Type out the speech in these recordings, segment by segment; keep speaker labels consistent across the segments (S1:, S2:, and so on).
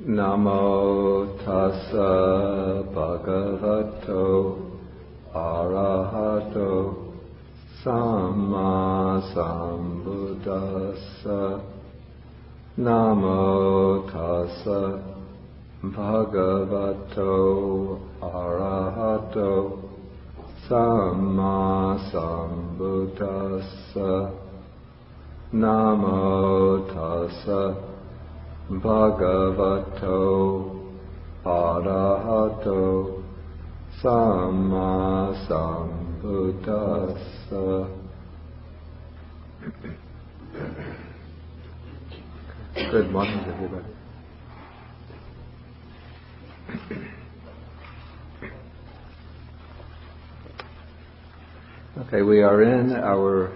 S1: Namo tassa bhagavato arahato samma sambuddhassa. Namo tassa bhagavato arahato samma sambuddhassa. Namo tassa bhagavato arahato samma sambuddhassa. Good morning, everybody. Okay, we are in our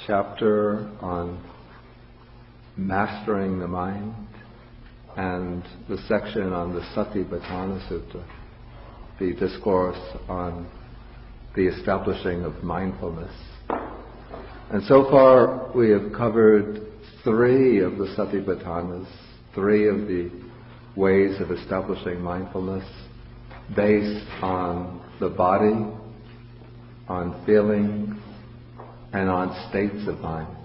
S1: chapter on mastering the mind and the section on the Satipatthana Sutta, the discourse on the establishing of mindfulness. And so far we have covered 3 of the Satipatthanas, 3 of the ways of establishing mindfulness based on the body, on feeling, and on states of mind.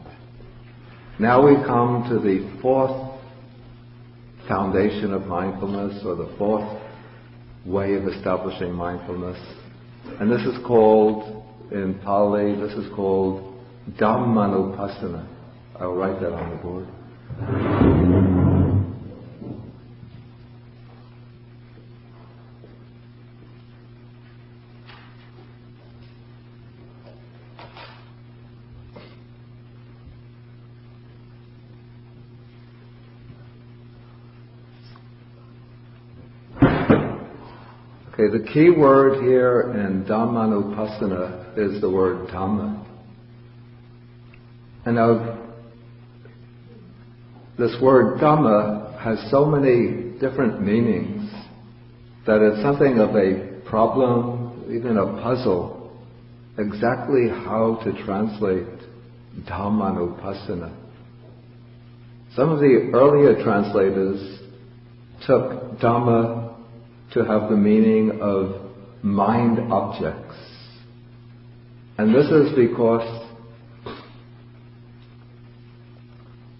S1: Now we come to the 4th foundation of mindfulness, or the 4th way of establishing mindfulness. And this is called, in Pali, this is called Dhammanupassana. I'll write that on the board. Okay, the key word here in Dhammanupassana is the word Dhamma. And now, this word Dhamma has so many different meanings that it's something of a problem, even a puzzle, exactly how to translate Dhammanupassana. Some of the earlier translators took Dhamma to have the meaning of mind objects. And this is because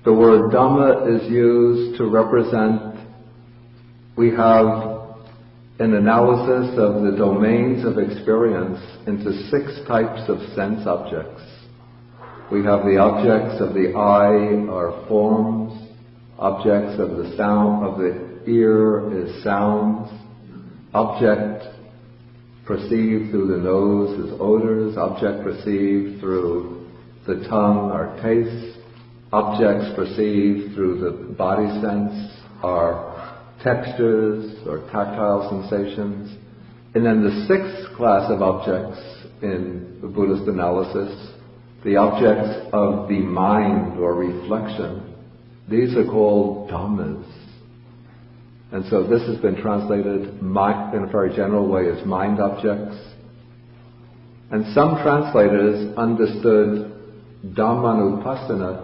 S1: the word Dhamma is used to represent, we have an analysis of the domains of experience into 6 types of sense objects. We have the objects of the eye are forms, objects of the sound of the ear is sounds, object perceived through the nose is odors, object perceived through the tongue are tastes, objects perceived through the body sense are textures or tactile sensations. And then the 6th class of objects in the Buddhist analysis, the objects of the mind or reflection, these are called Dhammas. And so this has been translated in a very general way as mind objects. And some translators understood Dhammanupassana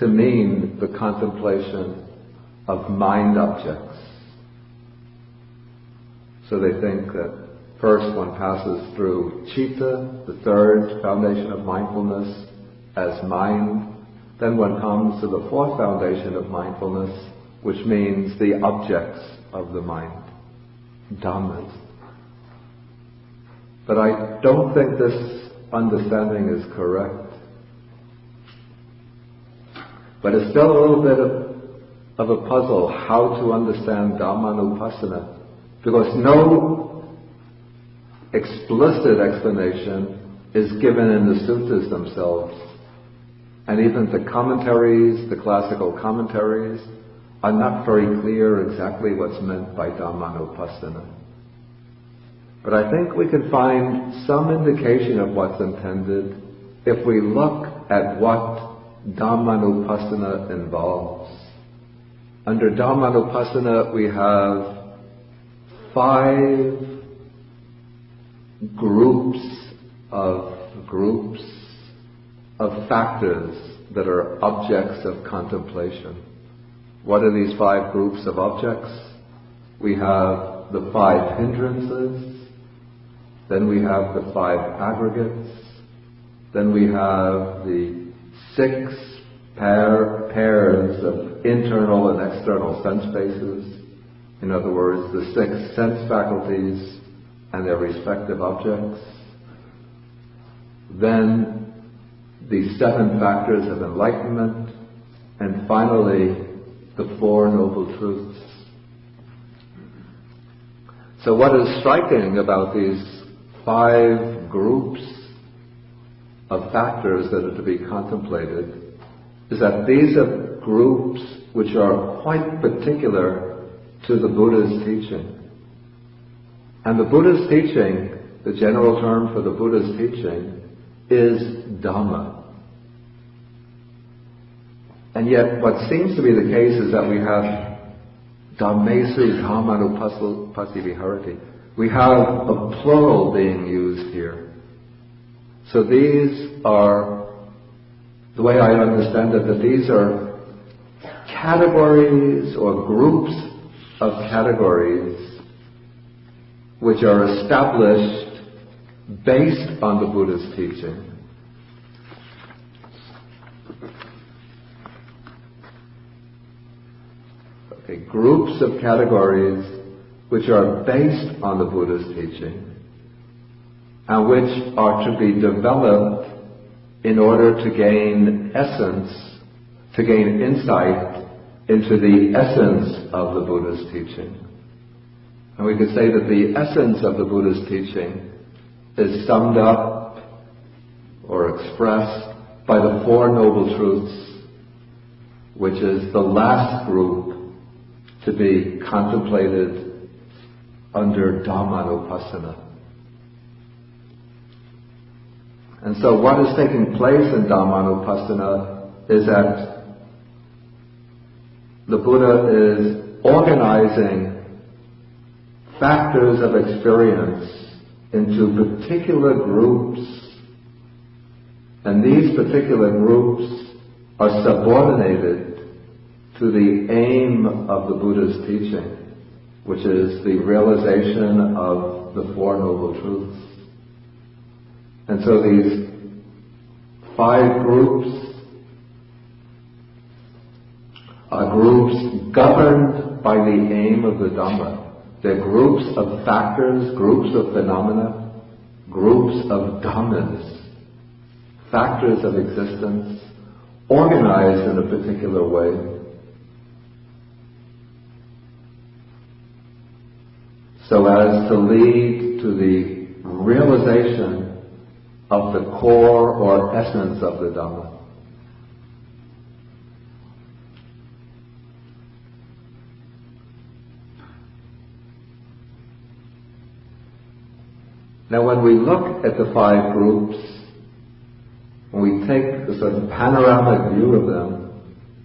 S1: to mean the contemplation of mind objects. So they think that first one passes through citta, the 3rd foundation of mindfulness, as mind. Then one comes to the 4th foundation of mindfulness, which means the objects of the mind, Dhammas. But I don't think this understanding is correct. But it's still a little bit of a puzzle how to understand Dhammanupassana, because no explicit explanation is given in the suttas themselves. And even the commentaries, the classical commentaries, are not very clear exactly what's meant by Dhammanupassana. But I think we can find some indication of what's intended if we look at what Dhammanupassana involves. Under Dhammanupassana we have 5 groups of factors that are objects of contemplation. What are these 5 groups of objects? we have the 5 hindrances, then we have the 5 aggregates, then we have the 6 pairs of internal and external sense bases. In other words, the 6 sense faculties and their respective objects. Then the 7 factors of enlightenment, and finally the 4 noble truths. So what is striking about these 5 groups of factors that are to be contemplated is that these are groups which are quite particular to the Buddha's teaching. And the Buddha's teaching, the general term for the Buddha's teaching, is Dhamma. And yet what seems to be the case is that we have Dhammesu Dhammanupassi Viharati. We have a plural being used here. So these are, the way I understand it, that these are categories or groups of categories which are established based on the Buddha's teaching. Okay, groups of categories which are based on the Buddha's teaching and which are to be developed in order to gain essence, to gain insight into the essence of the Buddha's teaching. And we could say that the essence of the Buddha's teaching is summed up or expressed by the 4 noble truths, which is the last group to be contemplated under Dhammanupassana. And so what is taking place in Dhammanupassana is that the Buddha is organizing factors of experience into particular groups, and these particular groups are subordinated to the aim of the Buddha's teaching, which is the realization of the 4 noble truths. And so these 5 groups are groups governed by the aim of the Dhamma. They're groups of factors, groups of phenomena, groups of Dhammas, factors of existence, organized in a particular way. So as to lead to the realization of the core or essence of the Dhamma. Now when we look at the 5 groups, when we take a sort of panoramic view of them,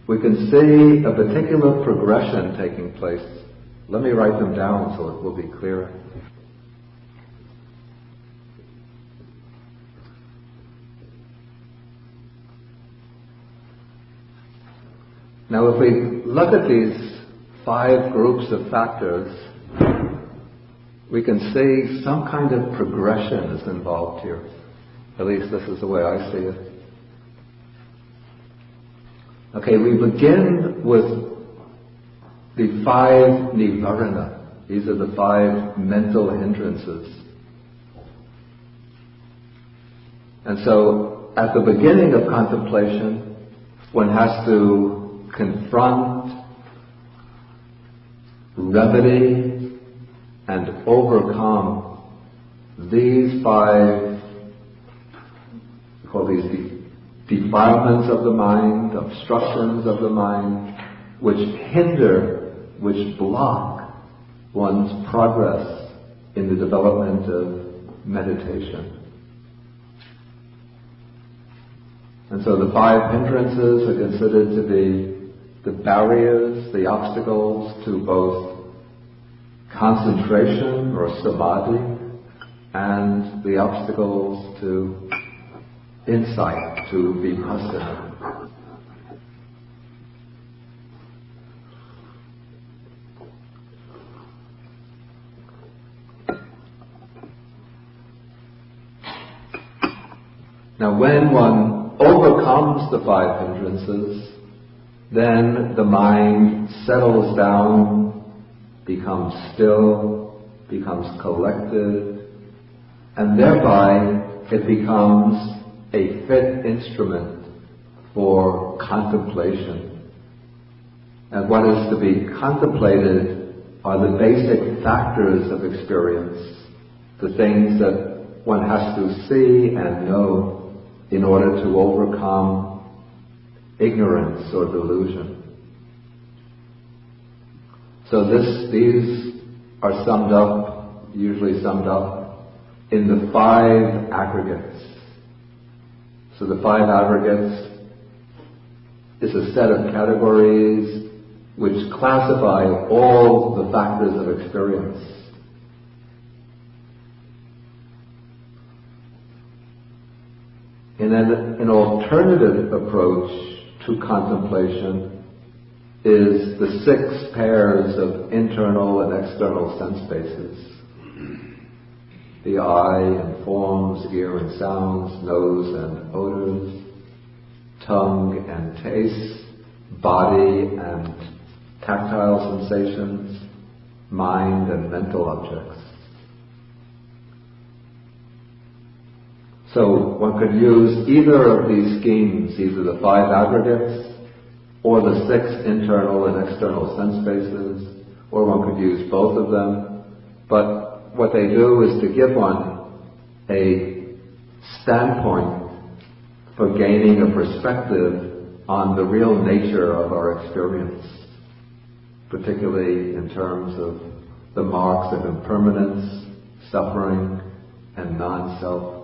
S1: we can see a particular progression taking place. Let me write them down so it will be clearer. Now if we look at these 5 groups of factors, we can see some kind of progression is involved here. At least this is the way I see it. Okay, we begin with the 5 nivarana. These are the 5 mental hindrances. And so, at the beginning of contemplation, one has to confront, remedy, and overcome these 5, we call these defilements of the mind, obstructions of the mind, which hinder, which block one's progress in the development of meditation. And so the 5 hindrances are considered to be the barriers, the obstacles to both concentration or samadhi, and the obstacles to insight, to vipassana. Now when one overcomes the 5 hindrances, then the mind settles down, becomes still, becomes collected, and thereby it becomes a fit instrument for contemplation. And what is to be contemplated are the basic factors of experience, the things that one has to see and know in order to overcome ignorance or delusion. So these are usually summed up in the 5 aggregates. So the 5 aggregates is a set of categories which classify all the factors of experience. And then an alternative approach to contemplation is the 6 pairs of internal and external sense bases. The eye and forms, ear and sounds, nose and odors, tongue and taste, body and tactile sensations, mind and mental objects. So one could use either of these schemes, either the 5 aggregates or the 6 internal and external sense bases, or one could use both of them. But what they do is to give one a standpoint for gaining a perspective on the real nature of our experience, particularly in terms of the marks of impermanence, suffering, and non-self.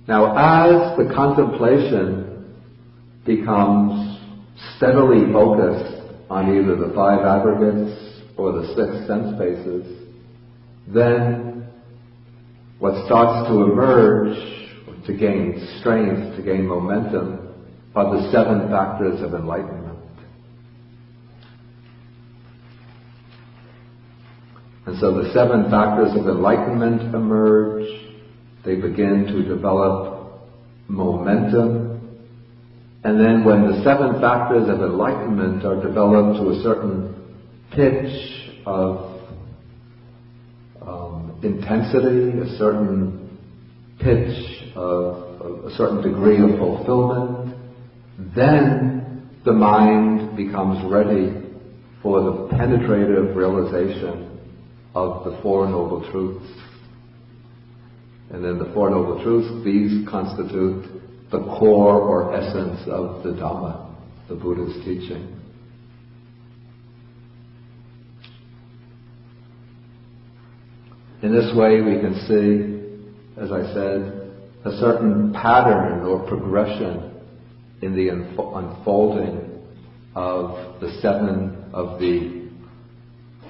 S1: Now, as the contemplation becomes steadily focused on either the 5 aggregates or the 6 sense bases, then what starts to emerge, to gain strength, to gain momentum, are the 7 factors of enlightenment. And so the 7 factors of enlightenment emerge. They begin to develop momentum. And then when the 7 factors of enlightenment are developed to a certain pitch of intensity, a certain pitch of a certain degree of fulfillment, then the mind becomes ready for the penetrative realization of the 4 Noble Truths. And then the 4 Noble Truths, these constitute the core or essence of the Dhamma, the Buddha's teaching. In this way we can see, as I said, a certain pattern or progression in the unfolding of the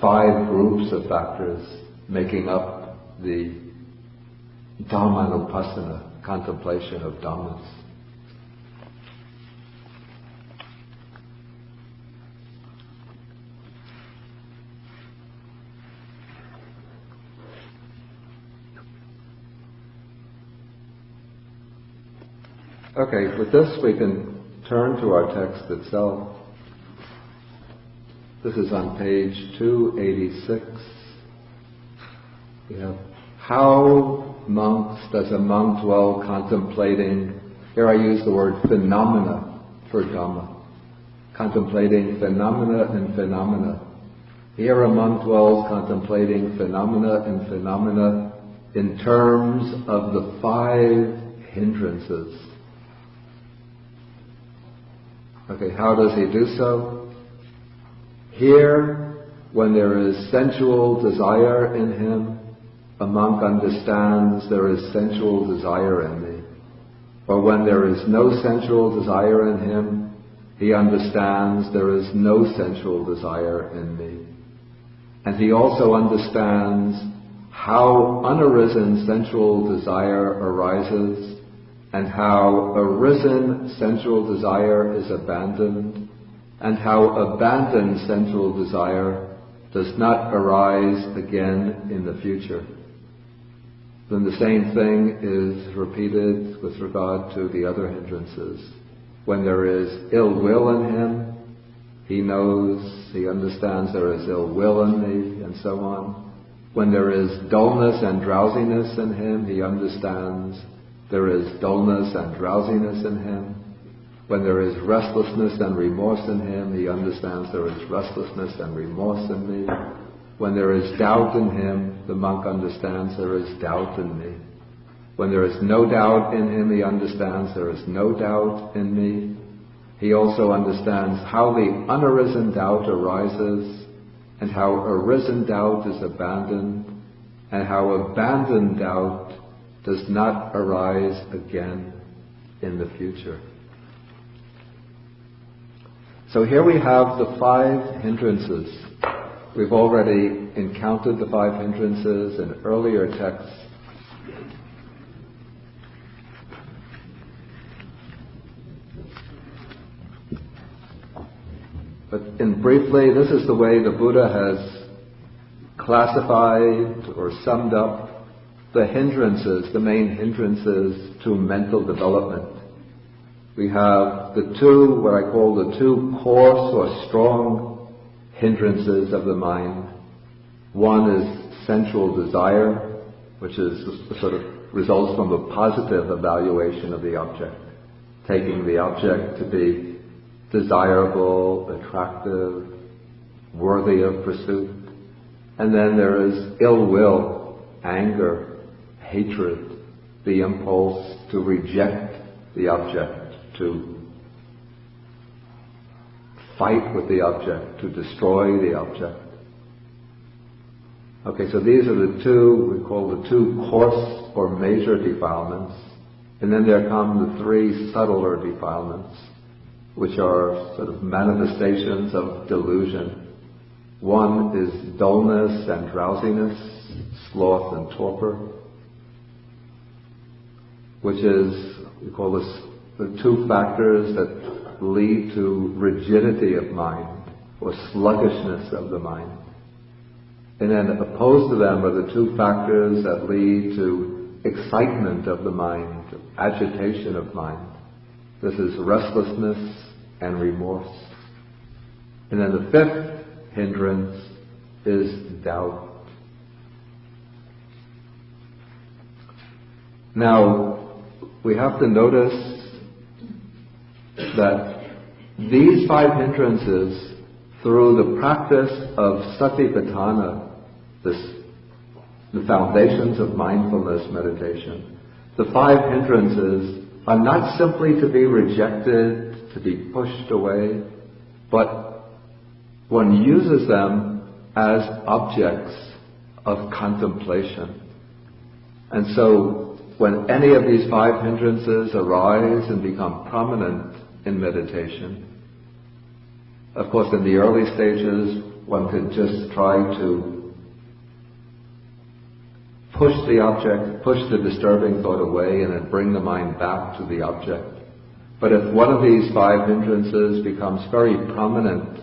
S1: 5 groups of factors making up the Dhammanupassana, contemplation of Dhammas. Okay, with this we can turn to our text itself. This is on page 286. We have, how does a monk dwell contemplating, here I use the word phenomena for Dhamma, contemplating phenomena and phenomena. Here a monk dwells contemplating phenomena and phenomena in terms of the 5 hindrances. Okay, how does he do so? Here, when there is sensual desire in him, a monk understands there is sensual desire in me. Or when there is no sensual desire in him, he understands there is no sensual desire in me. And he also understands how unarisen sensual desire arises and how arisen sensual desire is abandoned, and how abandoned sensual desire does not arise again in the future. then the same thing is repeated with regard to the other hindrances. When there is ill will in him, he knows, he understands there is ill will in me, and so on. When there is dullness and drowsiness in him, he understands there is dullness and drowsiness in him. When there is restlessness and remorse in him, he understands there is restlessness and remorse in me. When there is doubt in him, the monk understands there is doubt in me. When there is no doubt in him, he understands there is no doubt in me. He also understands how the unarisen doubt arises, and how arisen doubt is abandoned, and how abandoned doubt does not arise again in the future. So here we have the 5 hindrances. We've already encountered the 5 hindrances in earlier texts. But briefly, this is the way the Buddha has classified or summed up the hindrances, the main hindrances to mental development. We have the 2, what I call the 2 coarse or strong hindrances of the mind. One is sensual desire, which is sort of results from a positive evaluation of the object, taking the object to be desirable, attractive, worthy of pursuit. And then there is ill will, anger, hatred, the impulse to reject the object, to fight with the object, to destroy the object. Okay, so these are the 2, we call the 2 coarse or major defilements. And then there come the 3 subtler defilements, which are sort of manifestations of delusion. One is dullness and drowsiness, sloth and torpor, which is, we call this the 2 factors that lead to rigidity of mind, or sluggishness of the mind. And then opposed to them are the 2 factors that lead to excitement of the mind, agitation of mind. This is restlessness and remorse. And then the 5th hindrance is doubt. Now, we have to notice that these 5 hindrances, through the practice of satipatthana, the foundations of mindfulness meditation, the 5 hindrances are not simply to be rejected, to be pushed away, but one uses them as objects of contemplation. And so, when any of these 5 hindrances arise and become prominent in meditation, of course in the early stages one could just try to push the object, push the disturbing thought away, and then bring the mind back to the object. But if one of these 5 hindrances becomes very prominent,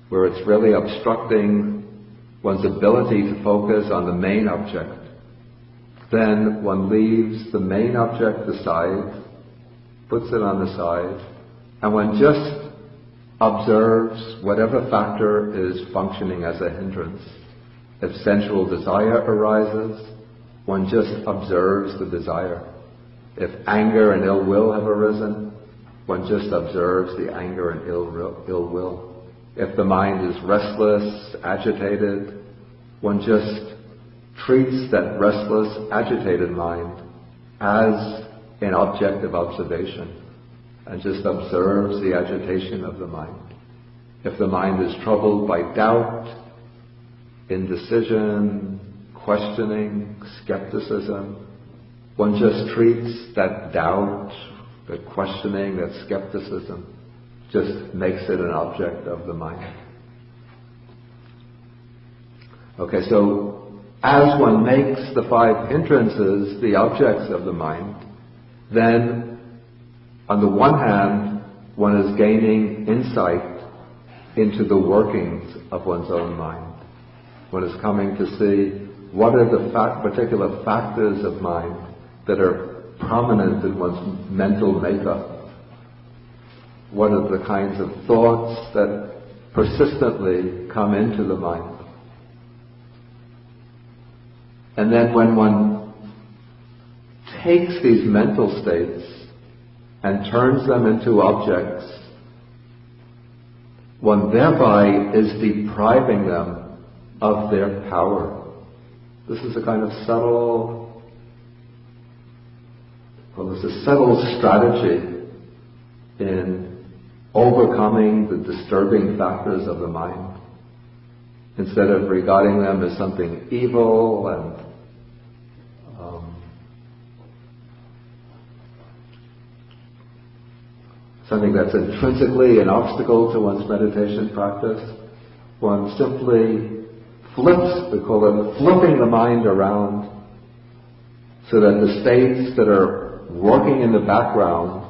S1: where it's really obstructing one's ability to focus on the main object, then one leaves the main object aside, puts it on the side, and one just observes whatever factor is functioning as a hindrance. If sensual desire arises, one just observes the desire. If anger and ill will have arisen, one just observes the anger and ill will. If the mind is restless, agitated, one just treats that restless, agitated mind as an object of observation and just observes the agitation of the mind. If the mind is troubled by doubt, indecision, questioning, skepticism, one just treats that doubt, that questioning, that skepticism, just makes it an object of the mind. Okay, so as one makes the 5 hindrances the objects of the mind, then on the one hand, one is gaining insight into the workings of one's own mind. One is coming to see what are the particular factors of mind that are prominent in one's mental makeup? What are the kinds of thoughts that persistently come into the mind? And then when one takes these mental states and turns them into objects, one thereby is depriving them of their power. This is a kind of subtle strategy in overcoming the disturbing factors of the mind. Instead of regarding them as something evil and something that's intrinsically an obstacle to one's meditation practice, one simply flips, we call it flipping the mind around, so that the states that are working in the background,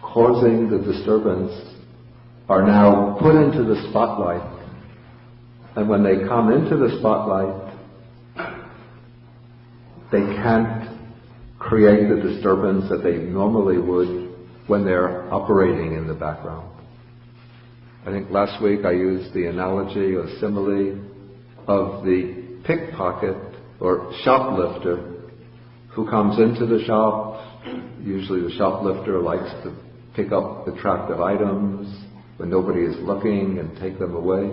S1: causing the disturbance, are now put into the spotlight. And when they come into the spotlight, they can't create the disturbance that they normally would when they're operating in the background. I think last week I used the analogy or simile of the pickpocket or shoplifter who comes into the shop. Usually the shoplifter likes to pick up attractive items when nobody is looking and take them away.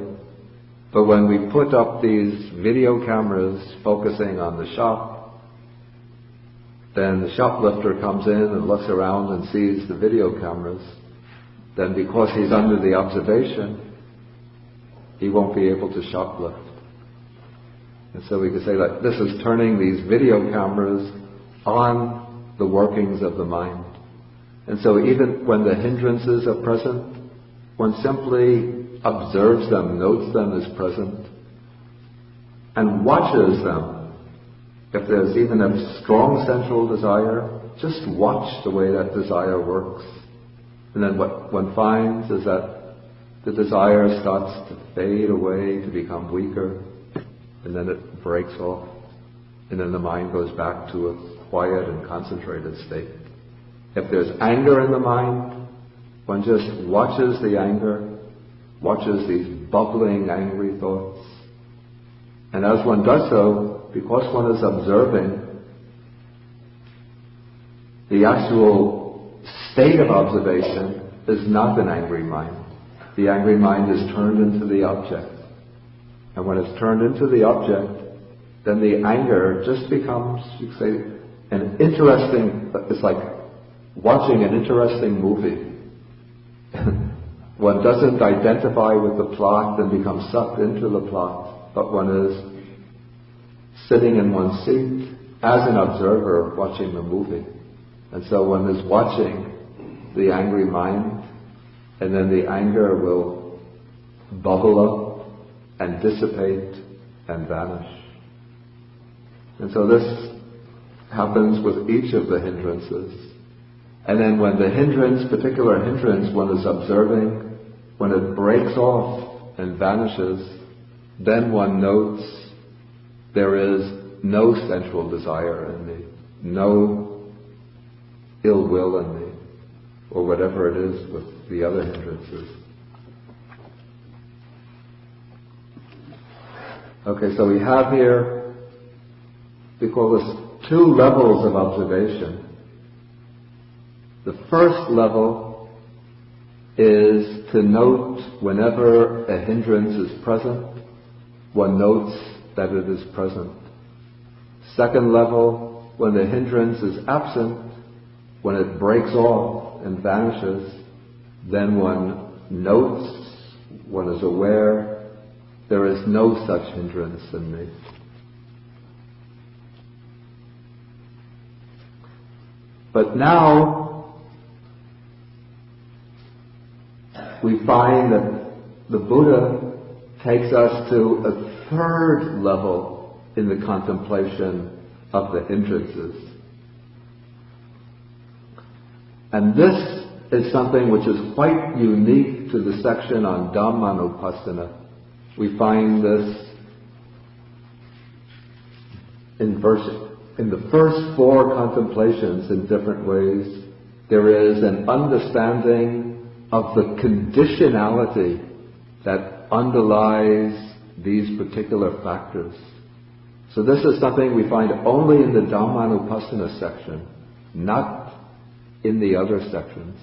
S1: But when we put up these video cameras focusing on the shop, then the shoplifter comes in and looks around and sees the video cameras. Then because he's under the observation, he won't be able to shoplift. And so we could say that this is turning these video cameras on the workings of the mind. And so even when the hindrances are present, one simply observes them, notes them as present, and watches them. If there's even a strong central desire, just watch the way that desire works. And then what one finds is that the desire starts to fade away, to become weaker, and then it breaks off. And then the mind goes back to a quiet and concentrated state. If there's anger in the mind, one just watches the anger, watches these bubbling, angry thoughts. And as one does so, because one is observing, the actual state of observation is not an angry mind. The angry mind is turned into the object. And when it's turned into the object, then the anger just becomes, you could say, an interesting, it's like watching an interesting movie. One doesn't identify with the plot and becomes sucked into the plot, but one is sitting in one's seat as an observer watching the movie. And so one is watching the angry mind, and then the anger will bubble up and dissipate and vanish. And so this happens with each of the hindrances. And then when the particular hindrance one is observing, when it breaks off and vanishes, then one notes there is no sensual desire in me, no ill will in me, or whatever it is with the other hindrances. Okay, so we have here, we call this 2 levels of observation. The first level is to note whenever a hindrance is present, one notes that it is present. Second level, when the hindrance is absent, when it breaks off and vanishes, then one notes, one is aware, there is no such hindrance in me. But now we find that the Buddha takes us to a 3rd level in the contemplation of the hindrances. And this is something which is quite unique to the section on Dhammanupassana. We find this in the first four contemplations in different ways, there is an understanding of the conditionality that underlies these particular factors. So this is something we find only in the Dhammanupassana section, not in the other sections.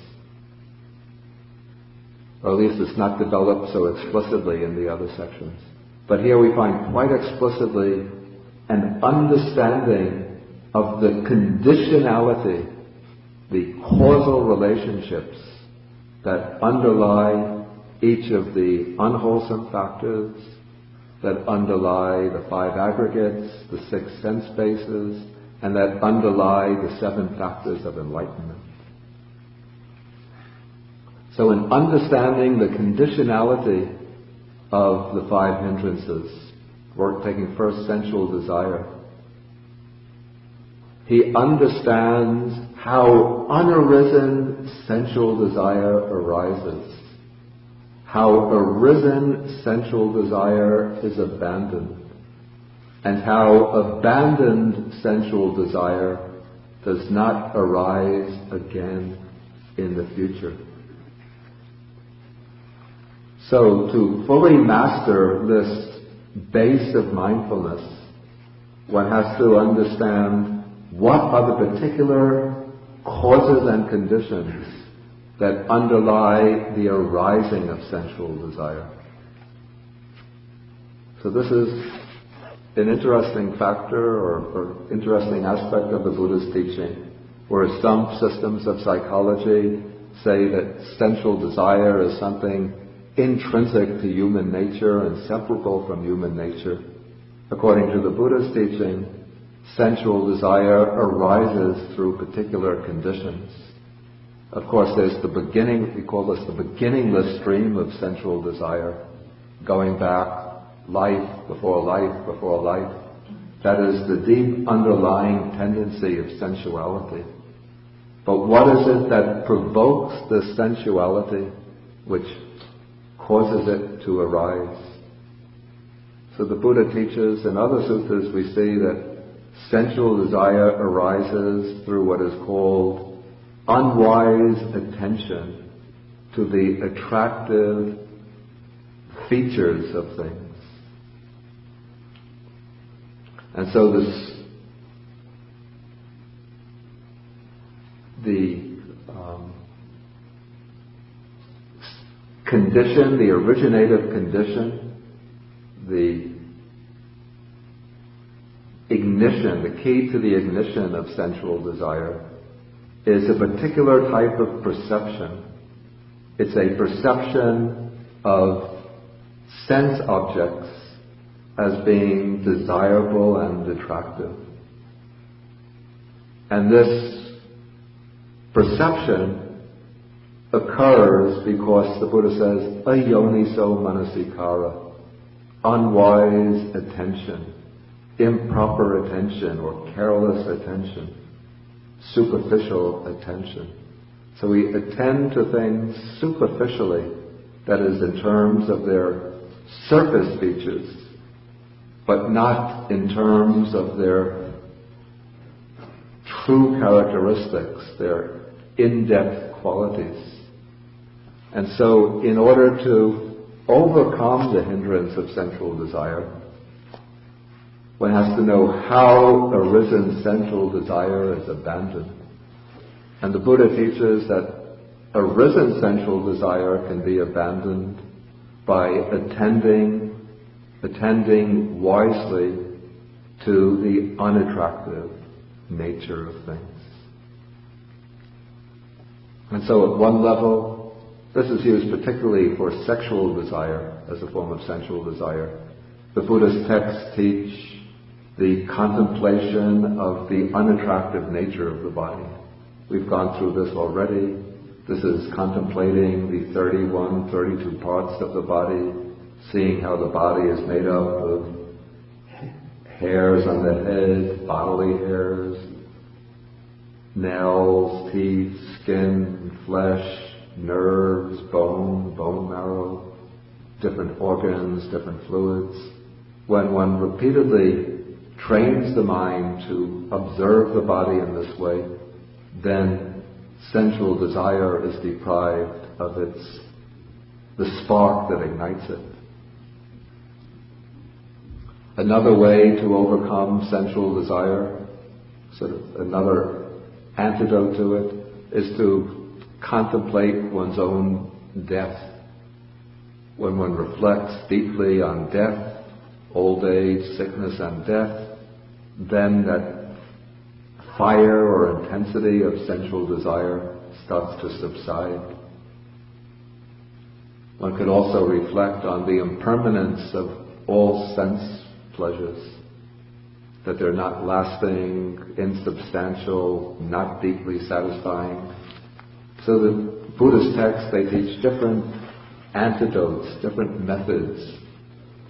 S1: Or at least it's not developed so explicitly in the other sections. But here we find quite explicitly an understanding of the conditionality, the causal relationships that underlie each of the unwholesome factors, that underlie the five aggregates, the six sense bases, and that underlie the seven factors of enlightenment. So in understanding the conditionality of the five hindrances, we're taking first sensual desire, he understands how unarisen sensual desire arises, how arisen sensual desire is abandoned, and how abandoned sensual desire does not arise again in the future. So to fully master this base of mindfulness, one has to understand what are the particular causes and conditions that underlie the arising of sensual desire. So this is an interesting factor or interesting aspect of the Buddha's teaching, whereas some systems of psychology say that sensual desire is something intrinsic to human nature and separable from human nature. According to the Buddha's teaching, sensual desire arises through particular conditions. Of course, there's the beginning, we call this the beginningless stream of sensual desire, going back life before life before life. That is the deep underlying tendency of sensuality. But what is it that provokes the sensuality which causes it to arise? So the Buddha teaches in other suttas we see that sensual desire arises through what is called unwise attention to the attractive features of things. And so the condition, the originative condition, the ignition, the key to the ignition of sensual desire is a particular type of perception. It's a perception of sense objects as being desirable and attractive. And this perception occurs because the Buddha says, ayoniso manasikara, unwise attention, improper attention or careless attention, superficial attention. So we attend to things superficially, that is in terms of their surface features, but not in terms of their true characteristics, their in-depth qualities. And so in order to overcome the hindrance of sensual desire, one has to know how arisen sensual desire is abandoned. And the Buddha teaches that arisen sensual desire can be abandoned by attending wisely to the unattractive nature of things. And so at one level, this is used particularly for sexual desire as a form of sensual desire. The Buddha's texts teach the contemplation of the unattractive nature of the body. We've gone through this already. This is contemplating the 32 parts of the body, seeing how the body is made up of hairs on the head, bodily hairs, nails, teeth, skin, flesh, nerves, bone marrow, different organs, different fluids. When one repeatedly trains the mind to observe the body in this way, then sensual desire is deprived of the spark that ignites it. Another way to overcome sensual desire, sort of another antidote to it, is to contemplate one's own death. When one reflects deeply on death, old age, sickness and death, then that fire or intensity of sensual desire starts to subside. One could also reflect on the impermanence of all sense pleasures, that they're not lasting, insubstantial, not deeply satisfying. So the Buddhist texts, they teach different antidotes, different methods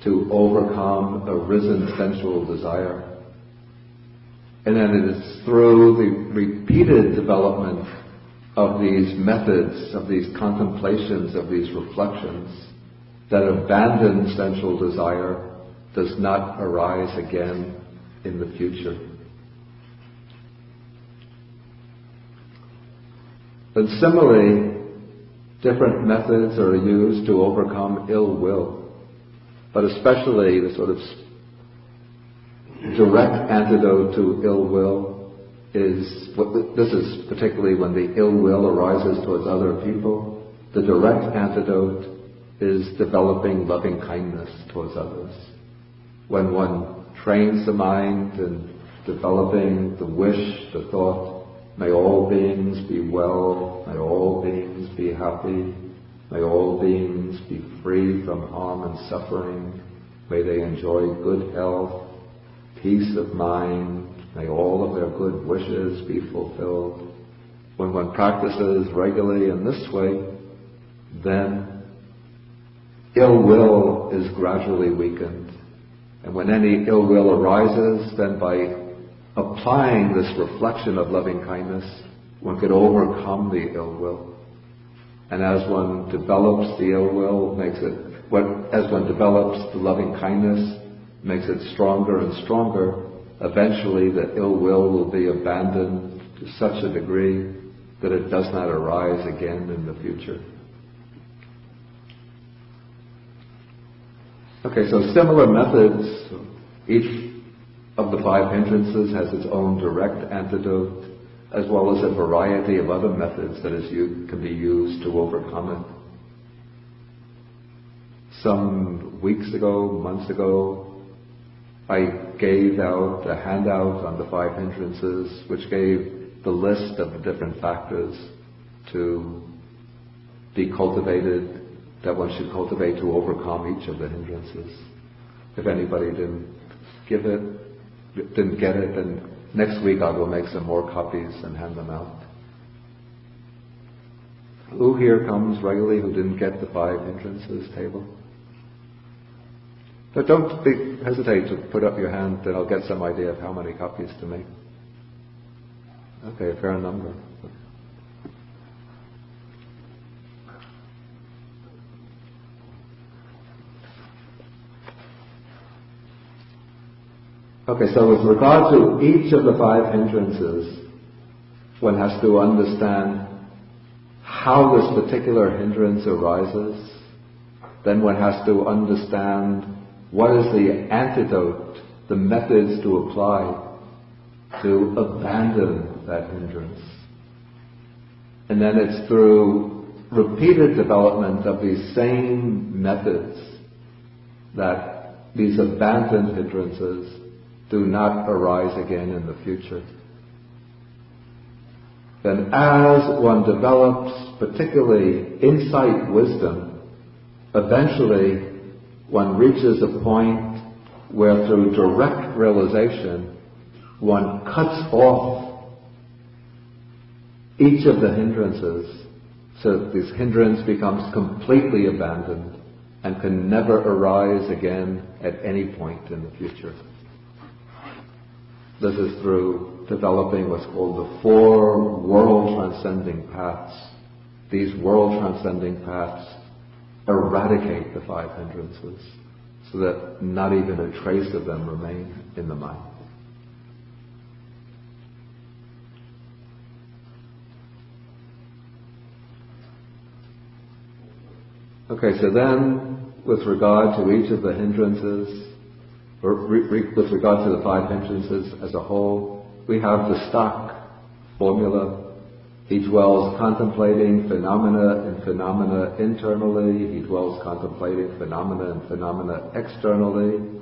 S1: to overcome arisen sensual desire. And then it is through the repeated development of these methods, of these contemplations, of these reflections, that abandoned sensual desire does not arise again in the future. And similarly, different methods are used to overcome ill will, but especially the sort of direct antidote to ill will is, this is particularly when the ill will arises towards other people, the direct antidote is developing loving kindness towards others. When one trains the mind in developing the wish, the thought, may all beings be well, may all beings be happy, may all beings be free from harm and suffering, may they enjoy good health, peace of mind, may all of their good wishes be fulfilled. When one practices regularly in this way, then ill will is gradually weakened. And when any ill will arises, then by applying this reflection of loving kindness, one could overcome the ill will. And as one develops the ill will, as one develops the loving kindness, makes it stronger and stronger, eventually the ill will be abandoned to such a degree that it does not arise again in the future. Okay, so similar methods. Each of the five hindrances has its own direct antidote, as well as a variety of other methods that can be used to overcome it. Some weeks ago, months ago, I gave out a handout on the five hindrances, which gave the list of the different factors to be cultivated, that one should cultivate to overcome each of the hindrances. If anybody didn't get it, then next week I will make some more copies and hand them out. Who here comes regularly who didn't get the five hindrances table? But don't hesitate to put up your hand, then I'll get some idea of how many copies to make. Okay, a fair number. Okay, so with regard to each of the five hindrances, one has to understand how this particular hindrance arises. Then one has to understand what is the antidote, the methods to apply to abandon that hindrance. And then it's through repeated development of these same methods that these abandoned hindrances do not arise again in the future. Then as one develops particularly insight wisdom, eventually one reaches a point where through direct realization one cuts off each of the hindrances so that this hindrance becomes completely abandoned and can never arise again at any point in the future. This is through developing what's called the four world-transcending paths. These world-transcending paths eradicate the five hindrances so that not even a trace of them remain in the mind. Okay, so then, with regard to each of the hindrances, or with regard to the 5 hindrances as a whole, we have the stock formula. He dwells contemplating phenomena and phenomena internally. He dwells contemplating phenomena and phenomena externally.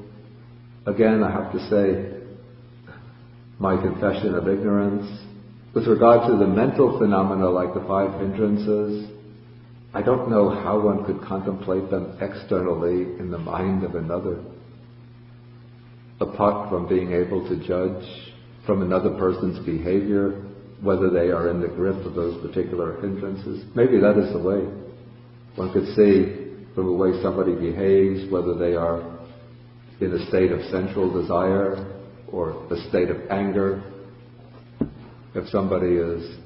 S1: Again, I have to say, my confession of ignorance. With regard to the mental phenomena like the 5 hindrances, I don't know how one could contemplate them externally in the mind of another, apart from being able to judge from another person's behavior whether they are in the grip of those particular hindrances. Maybe that is the way. One could see from the way somebody behaves whether they are in a state of sensual desire or a state of anger. If somebody is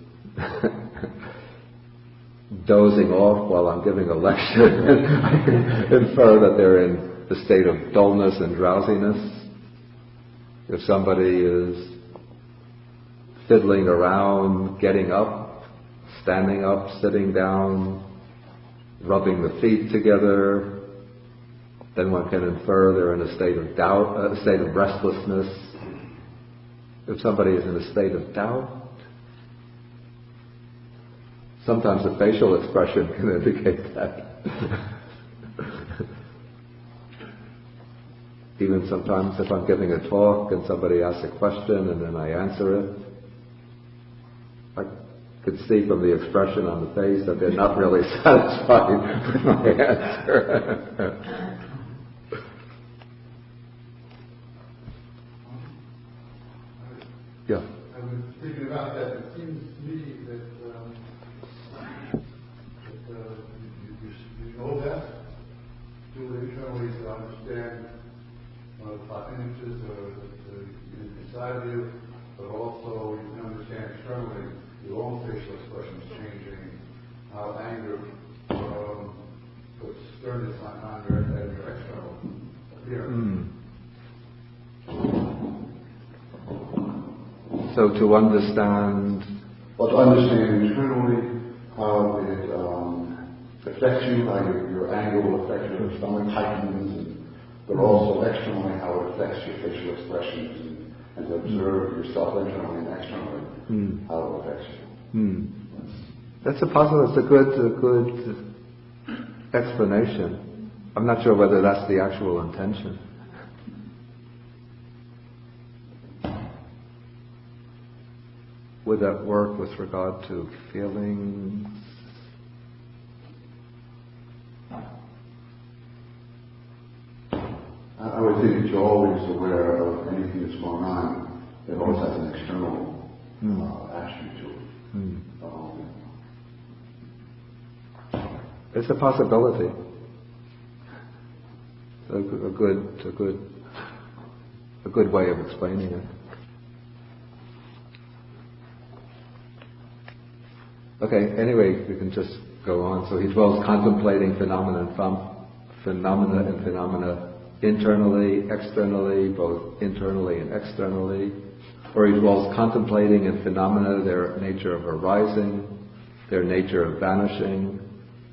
S1: dozing off while I'm giving a lecture, I can infer that they're in a state of dullness and drowsiness. If somebody is fiddling around, getting up, standing up, sitting down, rubbing the feet together, then one can infer they're in a state of doubt, a state of restlessness. If somebody is in a state of doubt, sometimes the facial expression can indicate that. Even sometimes if I'm giving a talk and somebody asks a question and then I answer it, I could see from the expression on the face that they're not really satisfied with my answer. Yeah.
S2: I was thinking about that. It seems to me that you know best to internally to understand the 5 images inside of you, but also you can understand externally your own facial expressions changing, how anger puts sternness on your external appearance.
S1: So to understand...
S2: Well, to understand internally how it affects you, how your anger will affect your stomach tightens, but also externally how it affects your facial expressions, and to observe yourself internally and externally how it affects you.
S1: That's a puzzle. It's a good explanation. I'm not sure whether that's the actual intention. Would that work with regard to feelings?
S2: I would think that you're always aware of anything that's going on. It always has an external action to it.
S1: It's a possibility. A good way of explaining it. Okay, anyway, we can just go on. So he dwells contemplating phenomena and phenomena internally, externally, both internally and externally. Or he dwells contemplating in phenomena, their nature of arising, their nature of vanishing,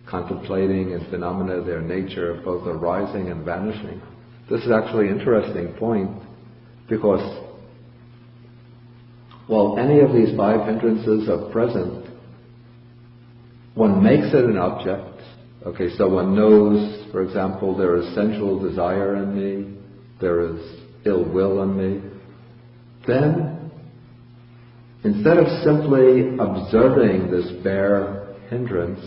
S1: contemplating in phenomena, their nature of both arising and vanishing. This is actually an interesting point, because while any of these 5 hindrances are present, one makes it an object. Okay, so one knows, for example, there is sensual desire in me, there is ill will in me. Then, instead of simply observing this bare hindrance,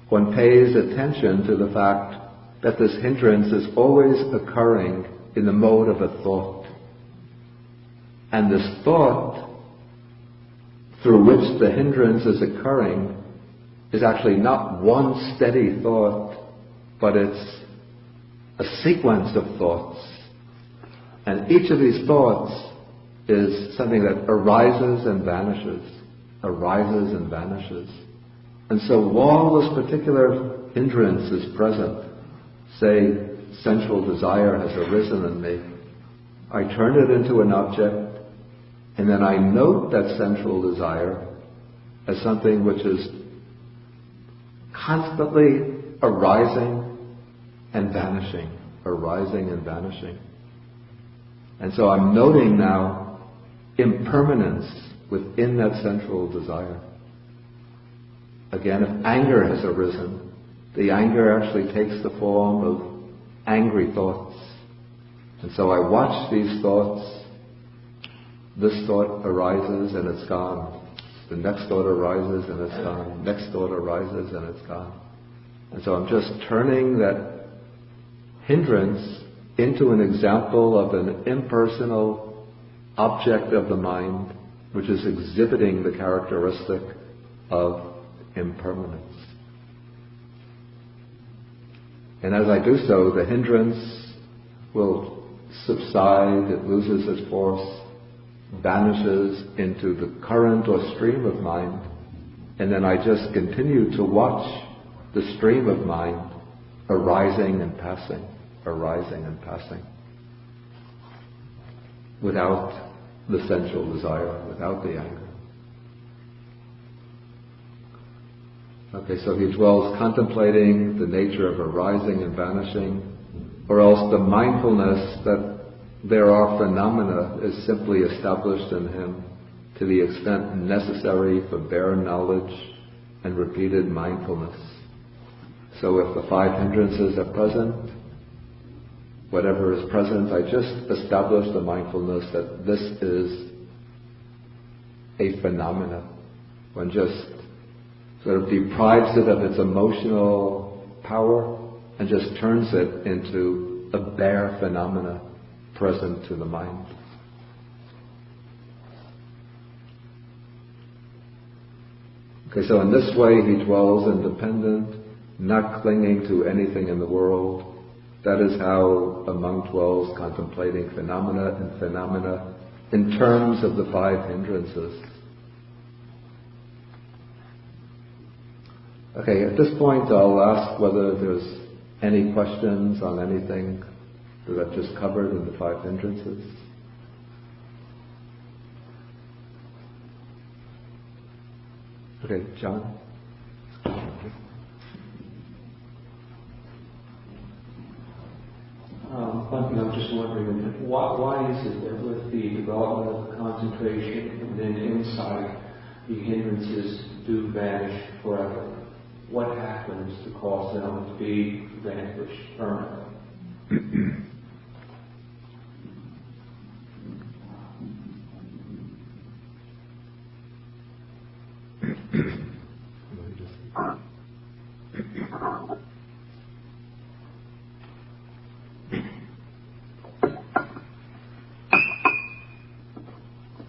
S1: one pays attention to the fact that this hindrance is always occurring in the mode of a thought. And this thought, through which the hindrance is occurring, is actually not one steady thought, but it's a sequence of thoughts. And each of these thoughts is something that arises and vanishes, arises and vanishes. And so while this particular hindrance is present, say sensual desire has arisen in me, I turn it into an object, and then I note that sensual desire as something which is constantly arising and vanishing, arising and vanishing. And so I'm noting now impermanence within that central desire. Again, if anger has arisen, the anger actually takes the form of angry thoughts. And so I watch these thoughts. This thought arises and it's gone. The next thought arises and it's gone. Next thought arises and it's gone. And so I'm just turning that hindrance into an example of an impersonal object of the mind, which is exhibiting the characteristic of impermanence. And as I do so, the hindrance will subside, it loses its force, vanishes into the current or stream of mind, and then I just continue to watch the stream of mind arising and passing, without the sensual desire, without the anger. Okay, so he dwells contemplating the nature of arising and vanishing, or else the mindfulness that there are phenomena is simply established in him to the extent necessary for bare knowledge and repeated mindfulness. So if the five hindrances are present, whatever is present, I just establish the mindfulness that this is a phenomena. One just sort of deprives it of its emotional power and just turns it into a bare phenomena present to the mind. Okay, so in this way he dwells independent, not clinging to anything in the world. That is how a monk dwells, contemplating phenomena in terms of the five hindrances. Okay, at this point I'll ask whether there's any questions on anything that I've just covered in the five hindrances. Okay, John?
S3: One thing I'm just wondering, why is it that with the development of the concentration and then insight, the hindrances do vanish forever? What happens to cause them to be vanquished permanently?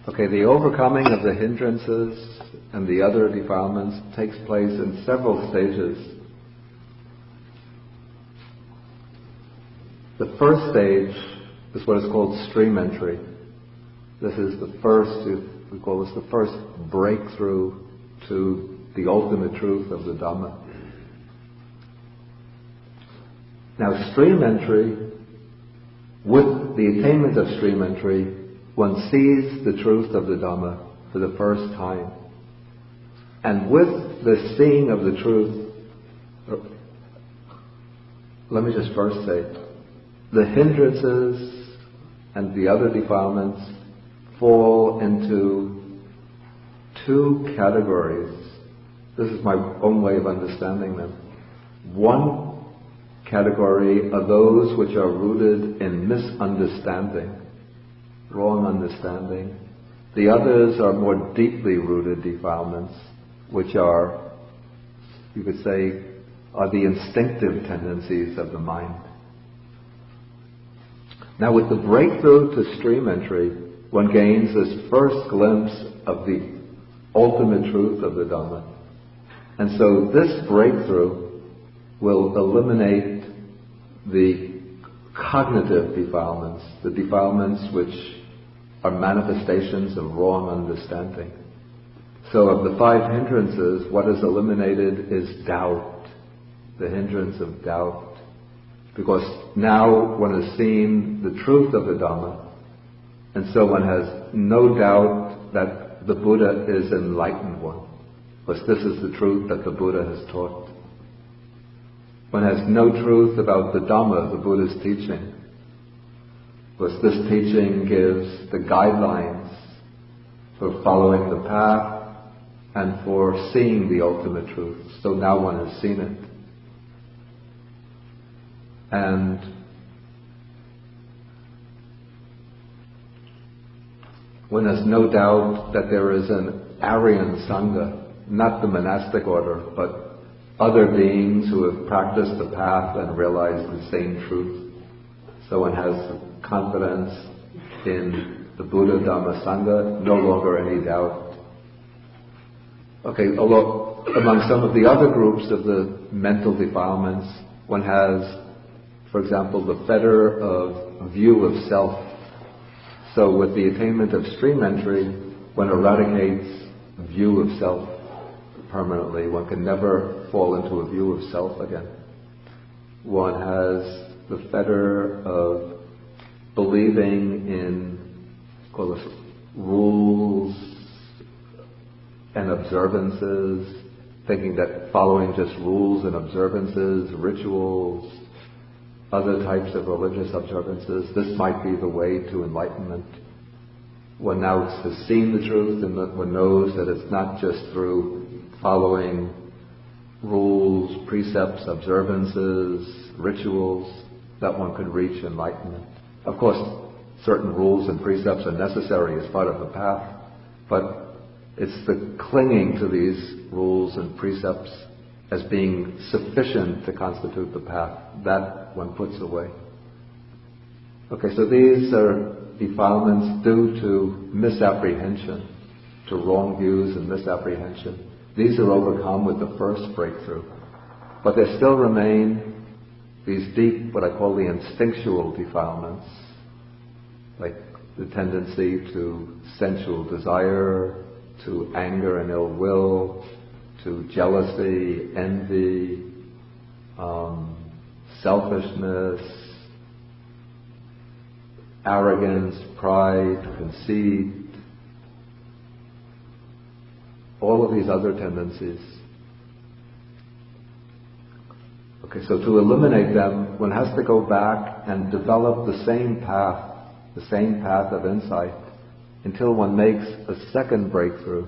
S1: Okay, the overcoming of the hindrances and the other defilements takes place in several stages. The first stage is what is called stream entry. This is the first, we call this the first breakthrough to the ultimate truth of the Dhamma. Now, stream entry, with the attainment of stream entry, one sees the truth of the Dhamma for the first time. And with the seeing of the truth, let me just first say, the hindrances and the other defilements fall into two categories. This is my own way of understanding them. One category are those which are rooted in misunderstanding, wrong understanding. The others are more deeply rooted defilements, which are, you could say, are the instinctive tendencies of the mind. Now, with the breakthrough to stream entry, one gains this first glimpse of the ultimate truth of the Dhamma. And so this breakthrough will eliminate the cognitive defilements, the defilements which are manifestations of wrong understanding. So of the five hindrances, what is eliminated is doubt, the hindrance of doubt. Because now one has seen the truth of the Dhamma, and so one has no doubt that the Buddha is enlightened one, because this is the truth that the Buddha has taught. one has no truth about the Dhamma, the Buddha's teaching. Because this teaching gives the guidelines for following the path and for seeing the ultimate truth. So now one has seen it. And one has no doubt that there is an Aryan Sangha, not the monastic order, but other beings who have practiced the path and realized the same truth. So one has confidence in the Buddha, Dhamma, Sangha, no longer any doubt. Okay, although among some of the other groups of the mental defilements, one has, for example, the fetter of view of self. So with the attainment of stream entry, one eradicates view of self permanently. One can never fall into a view of self again. One has the fetter of believing in, call this, rules and observances, thinking that following just rules and observances, rituals, other types of religious observances, this might be the way to enlightenment. One now has seen the truth, and one knows that it's not just through following rules, precepts, observances, rituals that one could reach enlightenment. Of course, certain rules and precepts are necessary as part of the path, but it's the clinging to these rules and precepts as being sufficient to constitute the path that one puts away. Okay, so these are defilements due to misapprehension, to wrong views and misapprehension. These are overcome with the first breakthrough. But there still remain these deep, what I call the instinctual defilements, like the tendency to sensual desire, to anger and ill will, to jealousy, envy, selfishness, arrogance, pride, conceit, all of these other tendencies. Okay, so to eliminate them, one has to go back and develop the same path of insight, until one makes a second breakthrough.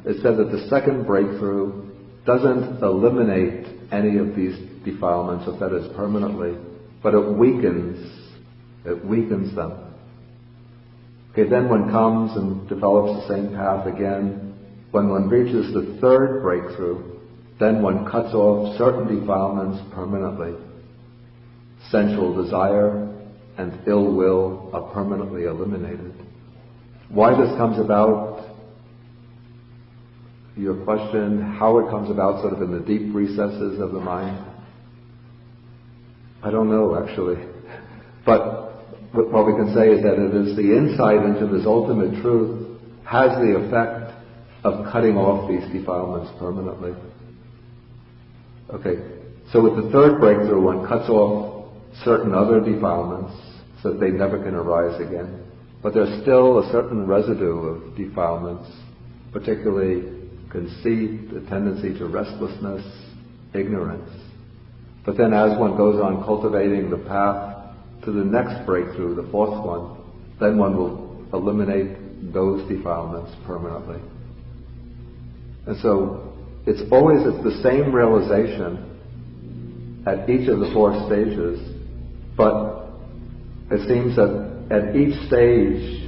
S1: It said that the second breakthrough doesn't eliminate any of these defilements or fetters permanently, but it weakens them. Okay, then one comes and develops the same path again. When one reaches the third breakthrough, then one cuts off certain defilements permanently. Sensual desire and ill will are permanently eliminated. Why this comes about, your question, how it comes about sort of in the deep recesses of the mind, I don't know actually. But what we can say is that it is the insight into this ultimate truth has the effect of cutting off these defilements permanently. Okay, so with the third breakthrough, one cuts off certain other defilements so that they never can arise again. But there's still a certain residue of defilements, particularly conceit, a tendency to restlessness, ignorance. But then as one goes on cultivating the path to the next breakthrough, the fourth one, then one will eliminate those defilements permanently. And so it's the same realization at each of the four stages, but it seems that at each stage,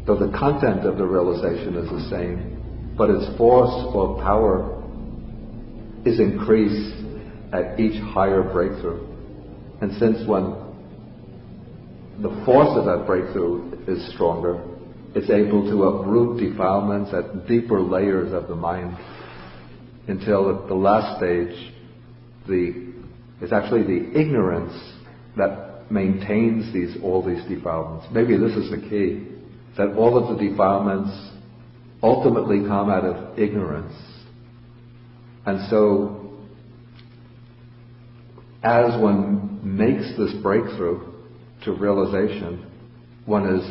S1: though the content of the realization is the same, but its force or power is increased at each higher breakthrough. And since the force of that breakthrough is stronger, it's able to uproot defilements at deeper layers of the mind, until at the last stage, it's actually the ignorance that maintains all these defilements. Maybe this is the key, that all of the defilements ultimately come out of ignorance. And so, as one makes this breakthrough to realization, one is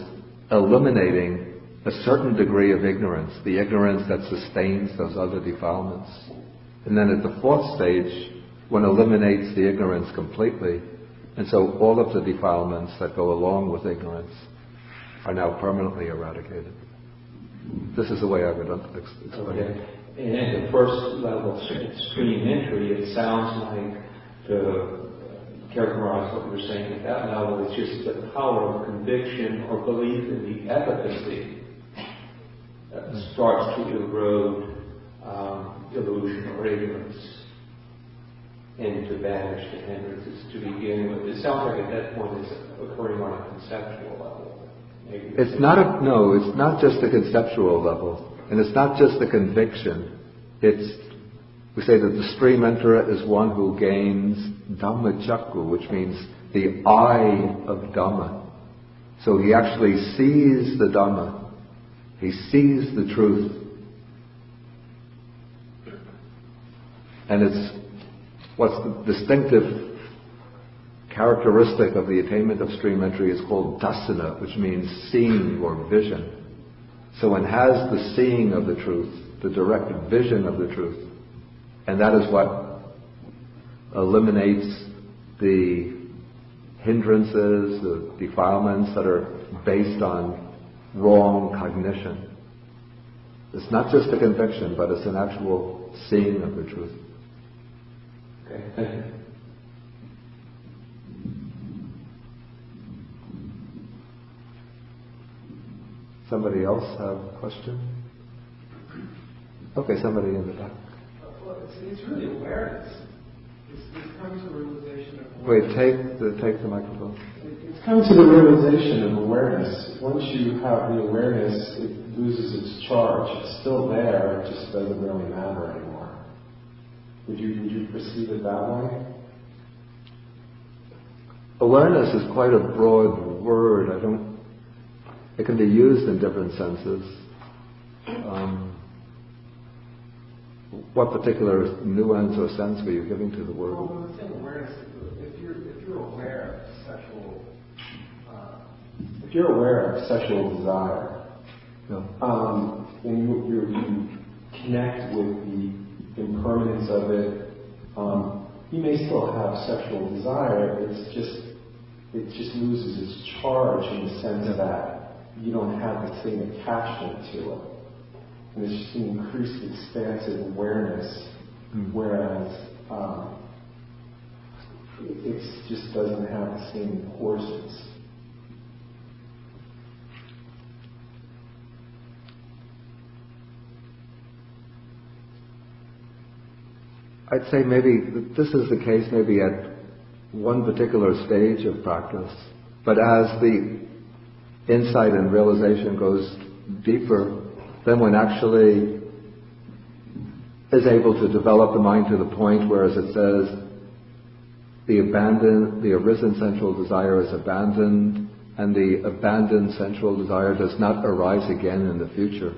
S1: eliminating a certain degree of ignorance, the ignorance that sustains those other defilements. And then at the fourth stage, one eliminates the ignorance completely, and so all of the defilements that go along with ignorance are now permanently eradicated. This is the way I would explain it.
S3: Okay. And at the first level, extreme entry, it sounds like, to characterize what you're saying at that level, it's just the power of conviction or belief in the efficacy that starts to erode illusion or ignorance and to banish the hindrances to begin with. It sounds like at that point it's occurring on a conceptual level. Maybe
S1: It's not just the conceptual level, and it's not just the conviction. We say that the stream enterer is one who gains Dhammacakkhu, which means the eye of Dhamma. So he actually sees the Dhamma. He sees the truth. And it's what's the distinctive characteristic of the attainment of stream entry is called dasana, which means seeing or vision. So one has the seeing of the truth, the direct vision of the truth. And that is what eliminates the hindrances, the defilements that are based on wrong cognition. It's not just a conviction, but it's an actual seeing of the truth.
S3: Okay, thank you.
S1: Somebody else have a question? Okay, somebody in the back.
S4: Well, it's really awareness. It's coming to the realization of
S1: Wait,
S4: awareness.
S1: take the microphone.
S4: It's coming to the realization of awareness. Once you have the awareness, it loses its charge. It's still there, it just doesn't really matter anymore. Would you perceive it that way?
S1: Awareness is quite a broad word. It can be used in different senses. What particular nuance or sense were you giving to the word?
S4: Well, when the thing awareness, if you're aware of sexual, if you're aware of sexual desire,
S1: No.
S4: and you connect with the impermanence of it, you may still have sexual desire. It just loses its charge in the sense that you don't have the same attachment to it. And it's just an increased expansive awareness, whereas it just doesn't have the same importance.
S1: I'd say maybe this is the case maybe at one particular stage of practice, but as the insight and realization goes deeper, then one actually is able to develop the mind to the point where, as it says, the arisen sensual desire is abandoned, and the abandoned sensual desire does not arise again in the future.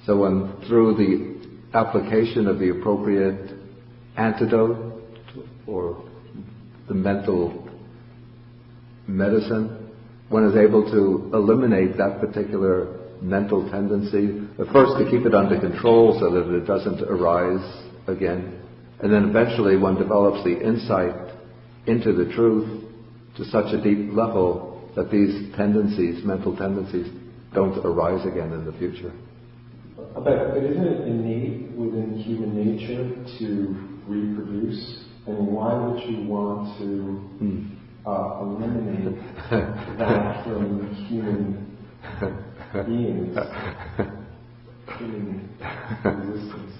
S1: So when through the application of the appropriate antidote or the mental medicine, one is able to eliminate that particular mental tendency, but first to keep it under control so that it doesn't arise again, and then eventually one develops the insight into the truth to such a deep level that these tendencies, mental tendencies, don't arise again in the future.
S4: But isn't it innate within human nature to reproduce? And why would you want to eliminate that from human beings, human existence?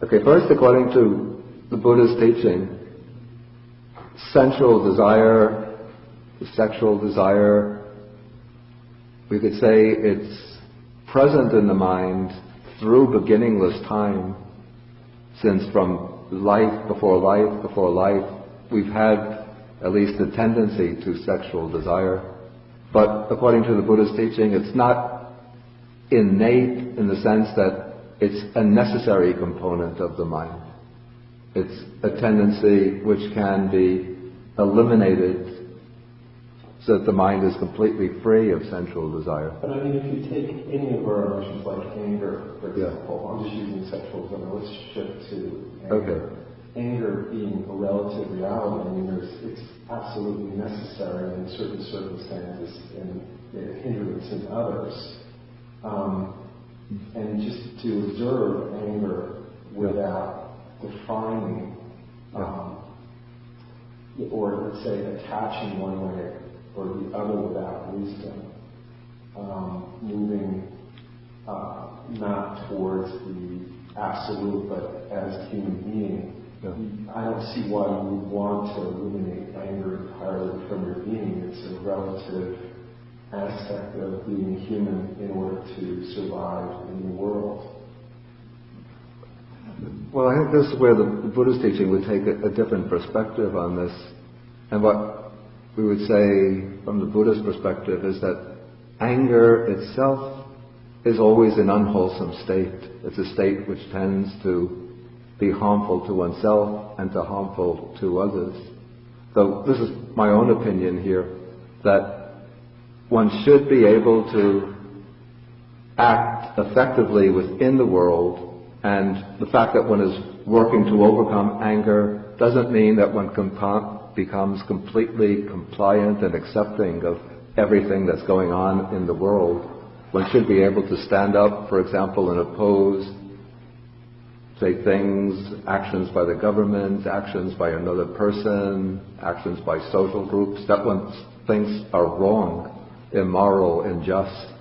S1: Okay, first, according to the Buddha's teaching, sensual desire, sexual desire, we could say it's present in the mind through beginningless time, since from life before life, we've had at least a tendency to sexual desire. But according to the Buddha's teaching, it's not innate in the sense that it's a necessary component of the mind. It's a tendency which can be eliminated so that the mind is completely free of sensual desire.
S4: But I mean, if you take any of our emotions, like anger, for
S1: Yeah.
S4: example, I'm just using sexual example. Let's shift to anger.
S1: Okay.
S4: Anger being a relative reality, I mean, it's absolutely necessary in certain circumstances and a hindrance in others. And just to observe anger without defining, or let's say attaching one way or the other without wisdom, moving not towards the absolute, but as a human being. I don't see why you would want to eliminate anger entirely from your being. It's a relative aspect of being human in order to survive in the world.
S1: Well, I think this is where the Buddha's teaching would take a different perspective on this. And what we would say from the Buddha's perspective is that anger itself is always an unwholesome state. It's a state which tends to be harmful to oneself and to harmful to others. So this is my own opinion here, that one should be able to act effectively within the world, and the fact that one is working to overcome anger doesn't mean that one becomes completely compliant and accepting of everything that's going on in the world. One should be able to stand up, for example, and oppose, say, actions by the government, actions by another person, actions by social groups, that one thinks are wrong, immoral, unjust,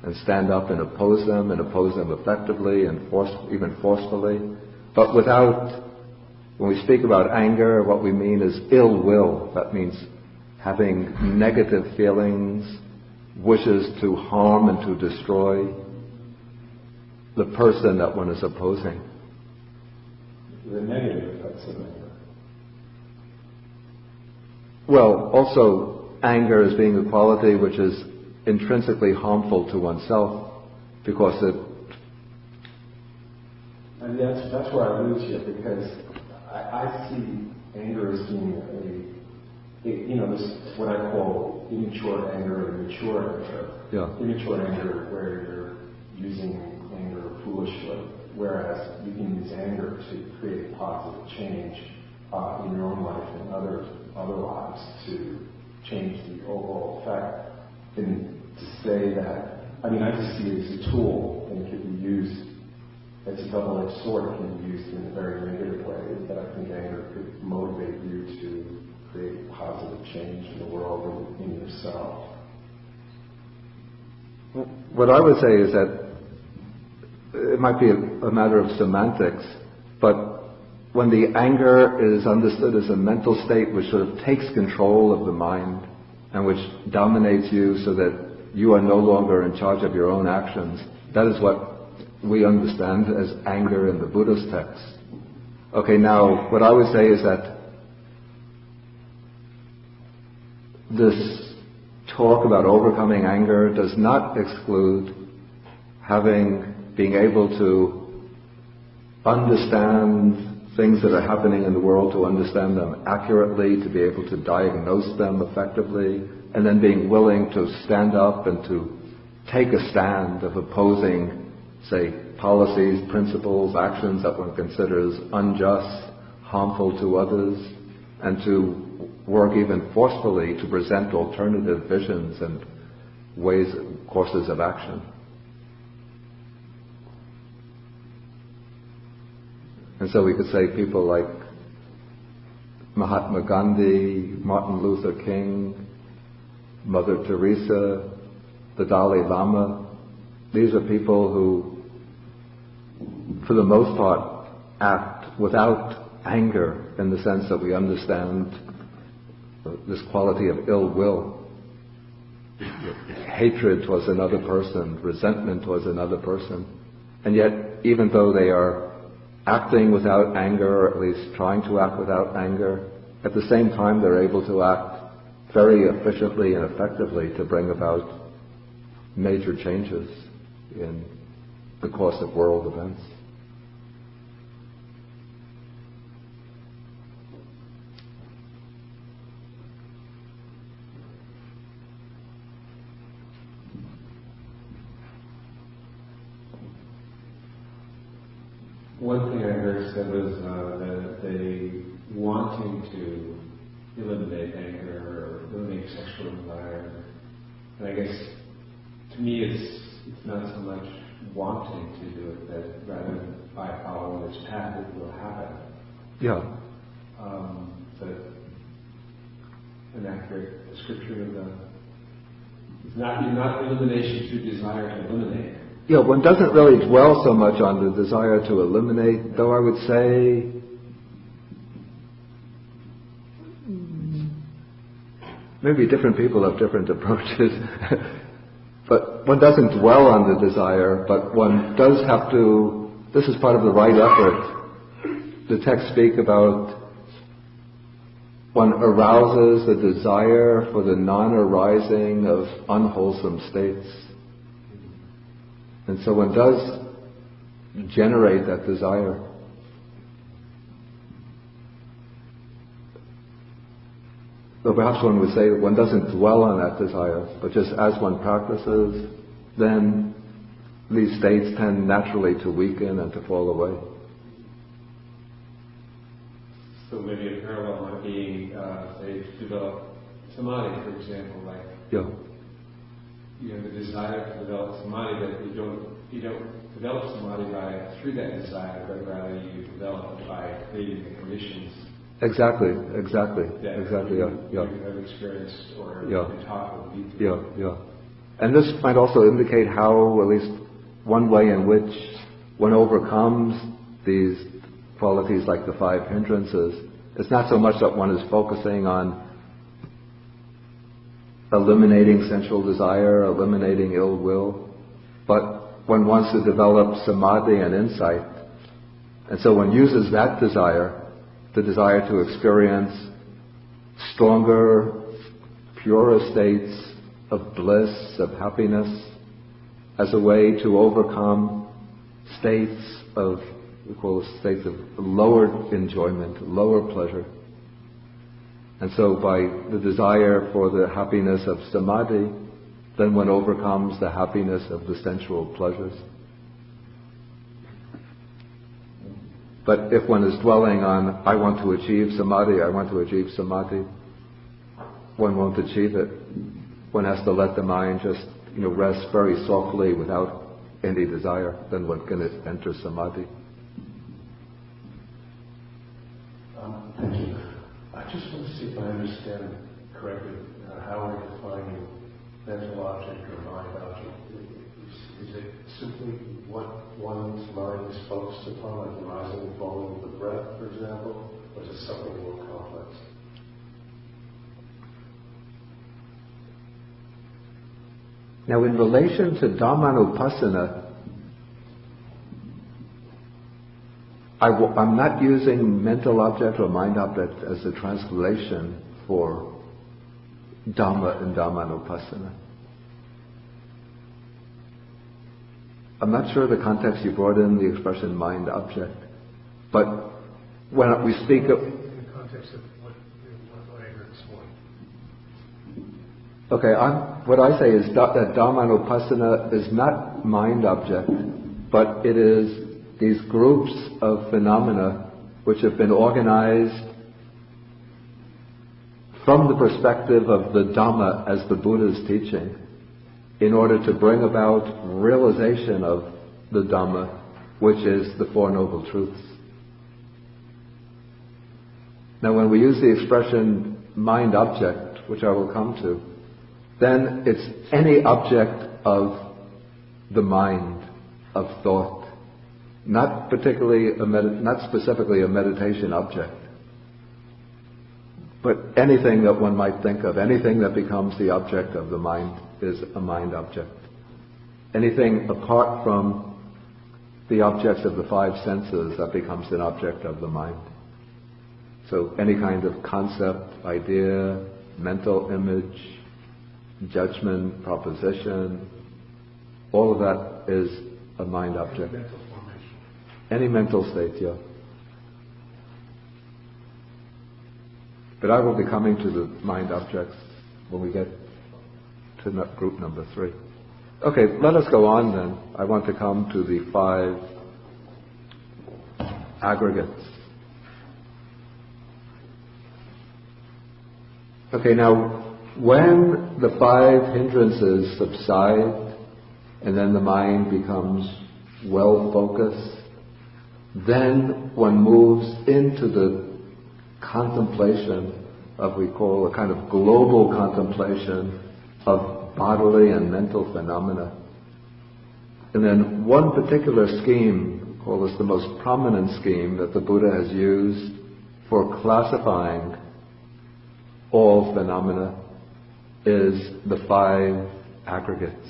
S1: and stand up and oppose them effectively and even forcefully. But when we speak about anger, what we mean is ill will. That means having negative feelings, wishes to harm and to destroy the person that one is opposing.
S4: The negative effects of anger. Well,
S1: also anger as being a quality which is intrinsically harmful to oneself, because it...
S4: And that's where I lose you, because I see anger as being this what I call immature anger and mature anger.
S1: Yeah.
S4: Immature anger where you're using anger foolishly, whereas you can use anger to create positive change in your own life and other lives to change the overall effect. And to say that, I mean, I just see it as a tool, and it can be used as a double-edged sword. It can be used in a very negative way, but I think anger could motivate you to create positive change in the world and in yourself.
S1: What I would say is that it might be a matter of semantics, but when the anger is understood as a mental state which sort of takes control of the mind and which dominates you so that you are no longer in charge of your own actions, that is what we understand as anger in the Buddhist text. Okay, now what I would say is that this talk about overcoming anger does not exclude being able to understand things that are happening in the world, to understand them accurately, to be able to diagnose them effectively, and then being willing to stand up and to take a stand of opposing, say, policies, principles, actions that one considers unjust, harmful to others, and to work even forcefully to present alternative visions and courses of action. And so we could say people like Mahatma Gandhi, Martin Luther King, Mother Teresa, the Dalai Lama, these are people who, for the most part, act without anger in the sense that we understand this quality of ill will. Hatred towards another person, resentment towards another person. And yet, even though they are acting without anger, or at least trying to act without anger, at the same time they're able to act very efficiently and effectively to bring about major changes in the course of world events.
S5: one thing I heard said was that they wanting to eliminate anger or eliminate sexual desire. And I guess to me it's not so much wanting to do it, that rather by following this path it will happen.
S1: Yeah.
S5: But an accurate description of the it's not elimination through desire to eliminate.
S1: Yeah, one doesn't really dwell so much on the desire to eliminate, though I would say maybe different people have different approaches. But one doesn't dwell on the desire, but one does have to, this is part of the right effort. The texts speak about one arouses a desire for the non-arising of unwholesome states. And so one does generate that desire. So perhaps one would say that one doesn't dwell on that desire, but just as one practices, then these states tend naturally to weaken and to fall away.
S5: So maybe a parallel might be, say, to develop samadhi, for example, like
S1: Yeah.
S5: you have the desire to develop samadhi, but you don't develop samadhi through that desire, but rather you develop it by creating the conditions.
S1: Exactly.
S5: That
S1: Yeah.
S5: You have experienced or
S1: Yeah.
S5: been taught with you.
S1: Yeah. And this might also indicate how, at least one way in which one overcomes these qualities like the 5 hindrances. It's not so much that one is focusing on eliminating sensual desire, eliminating ill will, but one wants to develop samadhi and insight. And so one uses that desire, the desire to experience stronger, purer states of bliss, of happiness, as a way to overcome states of, we call it states of lower enjoyment, lower pleasure. And so by the desire for the happiness of samadhi, then one overcomes the happiness of the sensual pleasures. But if one is dwelling on, I want to achieve samadhi, one won't achieve it. One has to let the mind just, rest very softly without any desire, then one can enter samadhi.
S6: Thank you. I just want to see if I understand correctly how we're defining mental object or mind object. Is it simply what one's mind is focused upon, like the rising and falling of the breath, for example, or is it something more complex?
S1: Now, in relation to Dhammanupassana, I'm not using mental object or mind object as a translation for Dhamma in Dhammanupassana. I'm not sure the context you brought in the expression mind object, but when we speak of...
S2: In the context of what I heard this morning.
S1: Okay, what I say is that Dhammanupassana is not mind object, but it is these groups of phenomena which have been organized from the perspective of the Dhamma as the Buddha's teaching, in order to bring about realization of the Dhamma, which is the Four Noble Truths. Now when we use the expression mind object, which I will come to, then it's any object of the mind, of thought, not specifically a meditation object, but anything that one might think of, anything that becomes the object of the mind is a mind object. Anything apart from the objects of the 5 senses that becomes an object of the mind. So any kind of concept, idea, mental image, judgment, proposition, all of that is a mind object.
S2: Mental formation.
S1: Any mental state, yeah. But I will be coming to the mind objects when we get to group number 3. Okay, let us go on then. I want to come to the 5 aggregates. Okay, now when the 5 hindrances subside and then the mind becomes well focused, then one moves into the contemplation of, we call a kind of global contemplation of bodily and mental phenomena. And then one particular scheme, we call this the most prominent scheme that the Buddha has used for classifying all phenomena, is the 5 aggregates.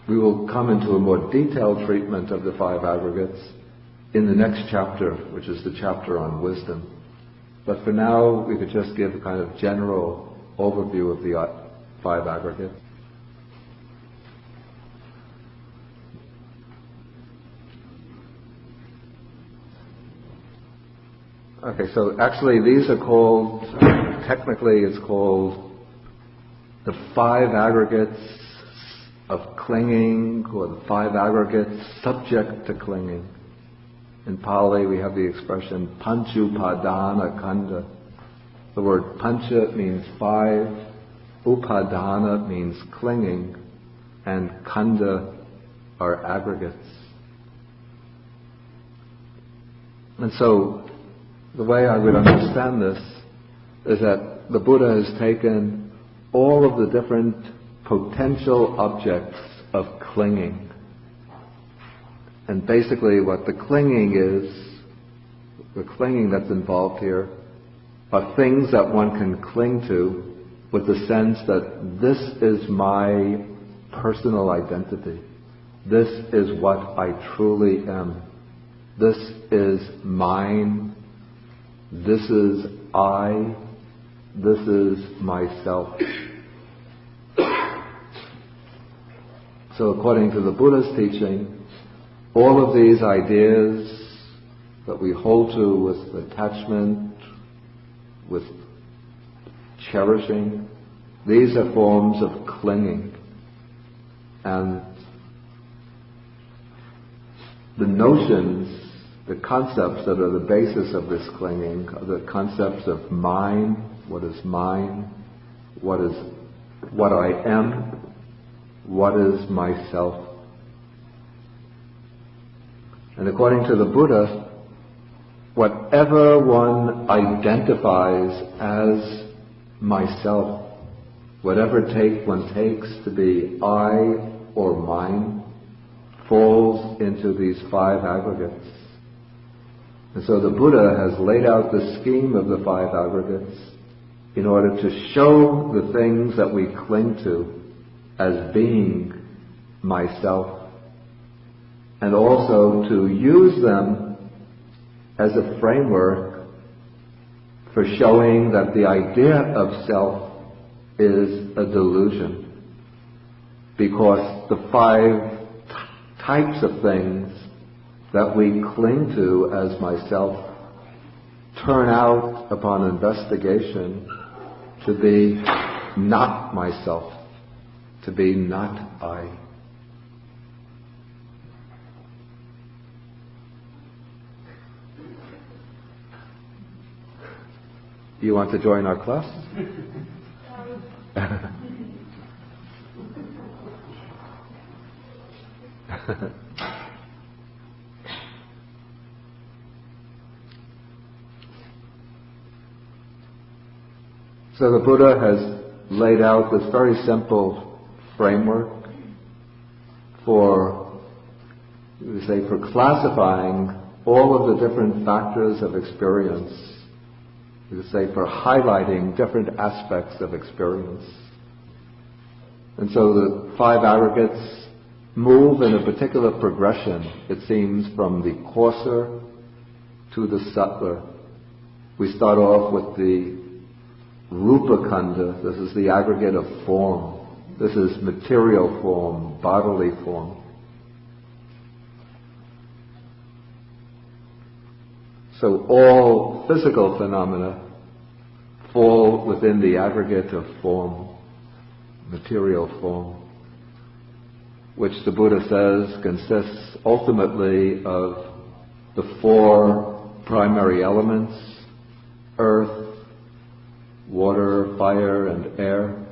S1: We will come into a more detailed treatment of the 5 aggregates in the next chapter, which is the chapter on wisdom. But for now, we could just give a kind of general overview of the 5 aggregates. Okay, so actually these are called, technically it's called the 5 aggregates of clinging, or the 5 aggregates subject to clinging. In Pali we have the expression panchupadana kanda. The word pancha means 5, upadana means clinging, and kanda are aggregates. And so the way I would understand this is that the Buddha has taken all of the different potential objects of clinging. And basically what the clinging is, the clinging that's involved here, are things that one can cling to with the sense that this is my personal identity. This is what I truly am. This is mine. This is I. This is myself. So according to the Buddha's teaching, all of these ideas that we hold to with attachment, with cherishing, these are forms of clinging. And the notions, the concepts that are the basis of this clinging are the concepts of mine, what is mine, what I am, what is myself. And according to the Buddha, whatever one identifies as myself, whatever one takes to be I or mine, falls into these 5 aggregates. And so the Buddha has laid out the scheme of the 5 aggregates in order to show the things that we cling to as being myself, and also to use them as a framework for showing that the idea of self is a delusion, because the 5 types of things that we cling to as myself turn out upon investigation to be not myself, to be not I. You want to join our class? So the Buddha has laid out this very simple framework for classifying all of the different factors of experience, for highlighting different aspects of experience. And so the 5 aggregates move in a particular progression, it seems, from the coarser to the subtler. We start off with the Rupa Kanda. This is the aggregate of form. This is material form, bodily form. So all physical phenomena fall within the aggregate of form, material form, which the Buddha says consists ultimately of the four primary elements: earth, water, fire, and air,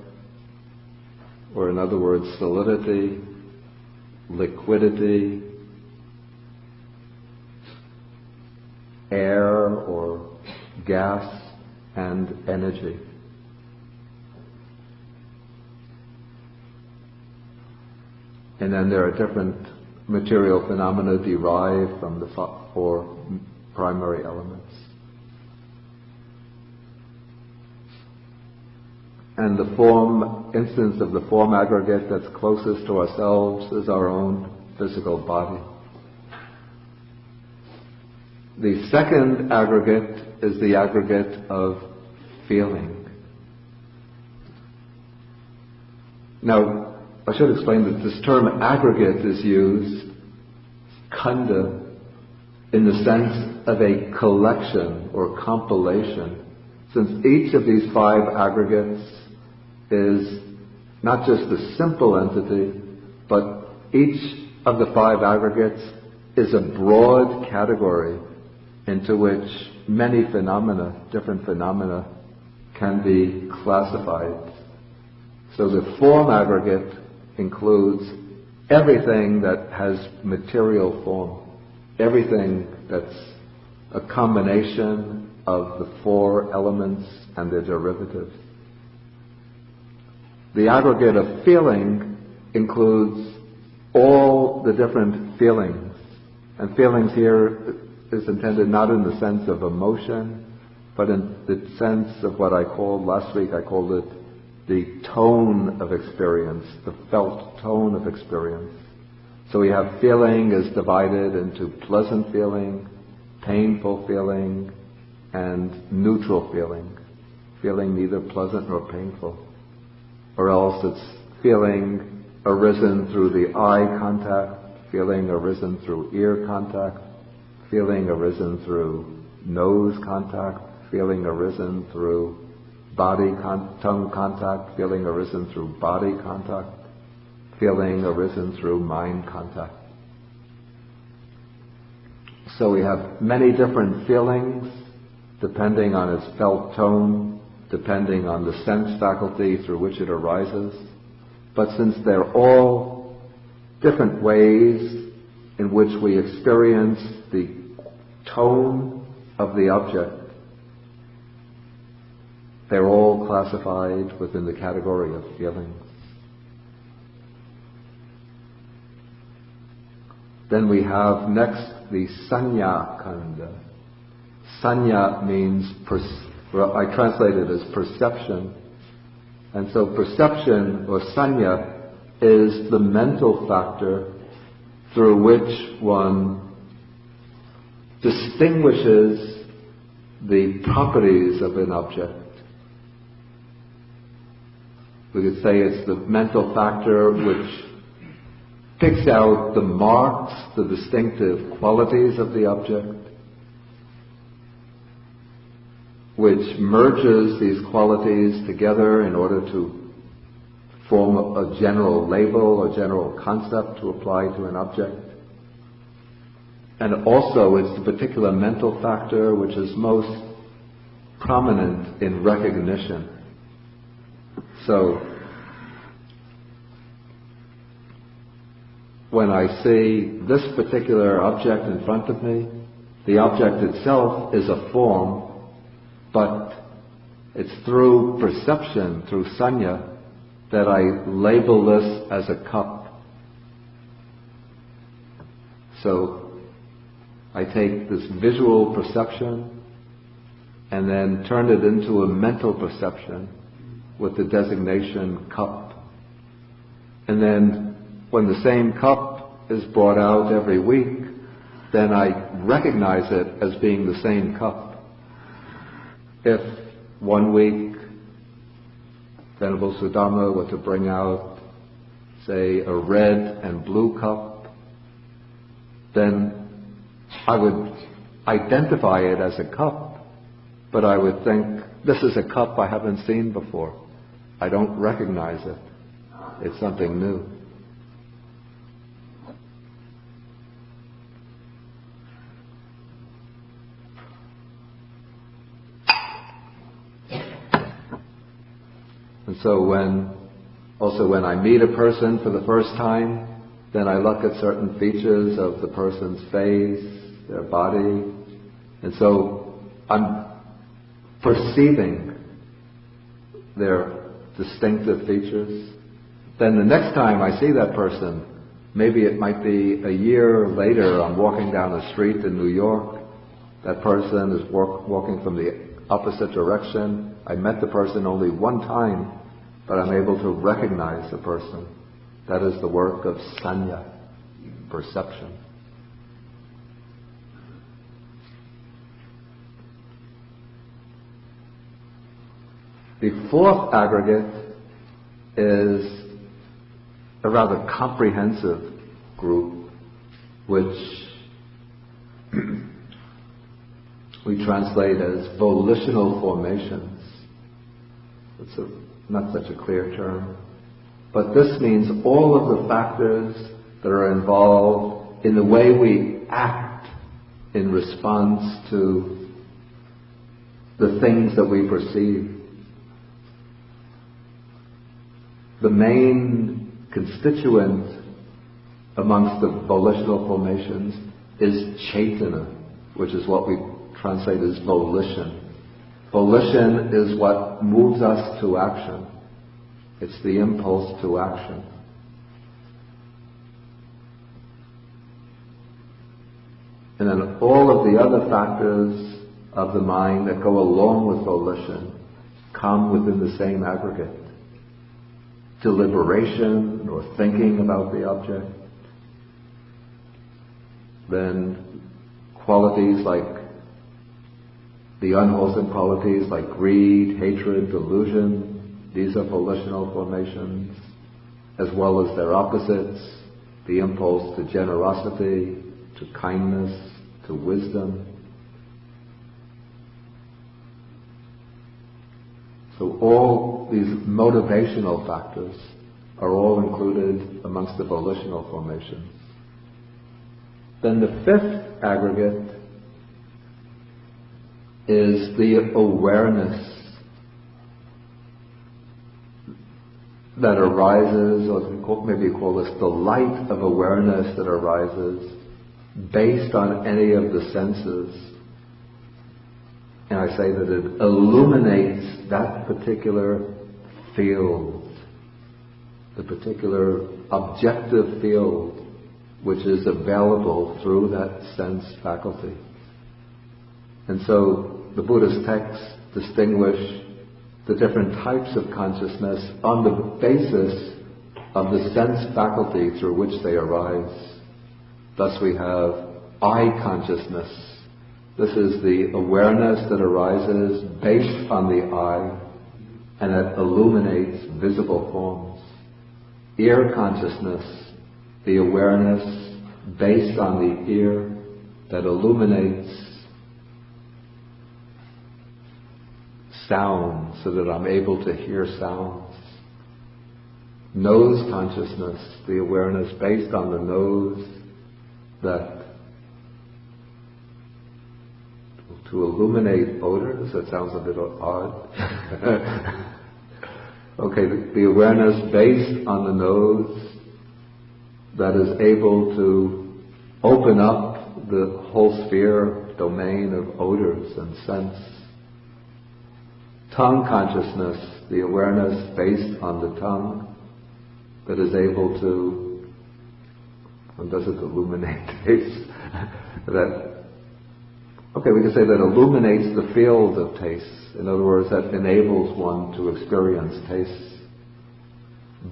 S1: or in other words, solidity, liquidity, air or gas, and energy. And then there are different material phenomena derived from the four primary elements. And the form instance of the form aggregate that's closest to ourselves is our own physical body. The second aggregate is the aggregate of feeling. Now, I should explain that this term aggregate is used, khanda, in the sense of a collection or compilation, since each of these five aggregates is not just a simple entity, but each of the five aggregates is a broad category into which many phenomena, different phenomena, can be classified. So the form aggregate includes everything that has material form, everything that's a combination of the four elements and their derivatives. The aggregate of feeling includes all the different feelings, and feelings here is intended not in the sense of emotion, but in the sense of what I called last week, I called it the tone of experience, the felt tone of experience. So we have feeling is divided into pleasant feeling, painful feeling, and neutral feeling. Feeling neither pleasant nor painful. Or else it's feeling arisen through the eye contact, feeling arisen through ear contact, feeling arisen through nose contact, feeling arisen through tongue contact, feeling arisen through body contact, feeling arisen through mind contact. So we have many different feelings depending on its felt tone, depending on the sense faculty through which it arises. But since they're all different ways in which we experience the tone of the object, they're all classified within the category of feelings. Then we have next the sanya khanda. Sanya means, I translate it as perception. And so perception, or sanya, is the mental factor through which one distinguishes the properties of an object. We could say it's the mental factor which picks out the marks, the distinctive qualities of the object, which merges these qualities together in order to form a general label or general concept to apply to an object. And also it's the particular mental factor which is most prominent in recognition. So, when I see this particular object in front of me, the object itself is a form, but it's through perception, through sanya, that I label this as a cup. So, I take this visual perception and then turn it into a mental perception with the designation cup. And then when the same cup is brought out every week, then I recognize it as being the same cup. If one week Venerable Sudama were to bring out, say, a red and blue cup, then I would identify it as a cup, but I would think, this is a cup I haven't seen before. I don't recognize it. It's something new. And so when I meet a person for the first time, then I look at certain features of the person's face, their body, and so I'm perceiving their distinctive features. Then the next time I see that person, maybe it might be a year later, I'm walking down a street in New York. That person is walking from the opposite direction. I met the person only one time, but I'm able to recognize the person. That is the work of sanya, perception. The fourth aggregate is a rather comprehensive group, which we translate as volitional formations. It's not such a clear term. But this means all of the factors that are involved in the way we act in response to the things that we perceive. The main constituent amongst the volitional formations is chaitana, which is what we translate as volition. Volition is what moves us to action. It's the impulse to action. And then all of the other factors of the mind that go along with volition come within the same aggregate. Deliberation or thinking about the object. Then qualities like the unwholesome qualities like greed, hatred, delusion, these are volitional formations, as well as their opposites, the impulse to generosity, to kindness, to wisdom. So all these motivational factors are all included amongst the volitional formations. Then the fifth aggregate is the awareness that arises, or maybe call this the light of awareness that arises based on any of the senses. And I say that it illuminates that particular field, the particular objective field which is available through that sense faculty. And so the Buddhist texts distinguish the different types of consciousness on the basis of the sense faculty through which they arise. Thus we have eye consciousness. This is the awareness that arises based on the eye and that illuminates visible forms. Ear consciousness, the awareness based on the ear that illuminates sound so that I'm able to hear sounds. Nose consciousness, the awareness based on the nose that to illuminate odors. That sounds a bit odd. Okay, the awareness based on the nose that is able to open up the whole sphere, domain of odors and scents. Tongue consciousness, the awareness based on the tongue that is able to, and does it illuminate taste? We can say that illuminates the field of taste. In other words, that enables one to experience taste.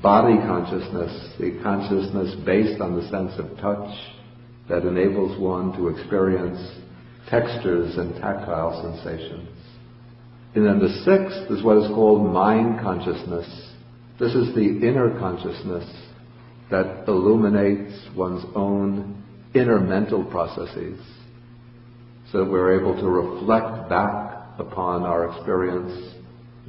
S1: Body consciousness, the consciousness based on the sense of touch, that enables one to experience textures and tactile sensations. And then the sixth is what is called mind consciousness. This is the inner consciousness that illuminates one's own inner mental processes, so that we're able to reflect back upon our experience,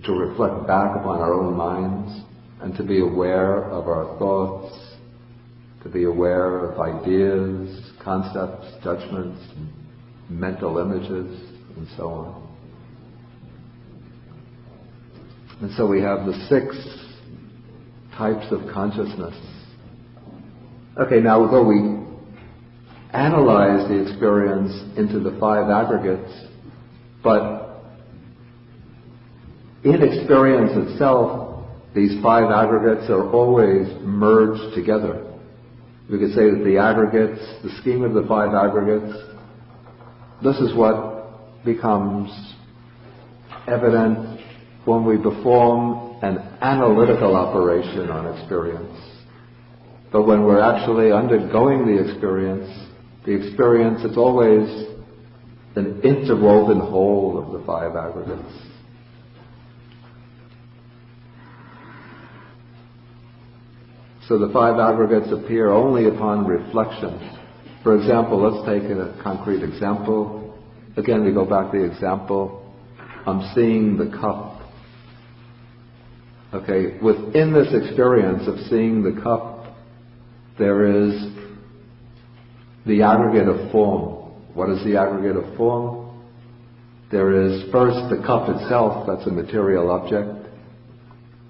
S1: to reflect back upon our own minds, and to be aware of our thoughts, to be aware of ideas, concepts, judgments, mental images, and so on. And so we have the 6 types of consciousness. Okay, now although we analyze the experience into the 5 aggregates, but in experience itself, these 5 aggregates are always merged together. We could say that the aggregates, the scheme of the 5 aggregates, this is what becomes evident when we perform an analytical operation on experience. But when we're actually undergoing the experience, it's always an interwoven whole of the 5 aggregates. So the 5 aggregates appear only upon reflection. For example, let's take a concrete example. Again, we go back to the example. I'm seeing the cup. Okay, within this experience of seeing the cup, there is the aggregate of form. What is the aggregate of form? There is first the cup itself, that's a material object.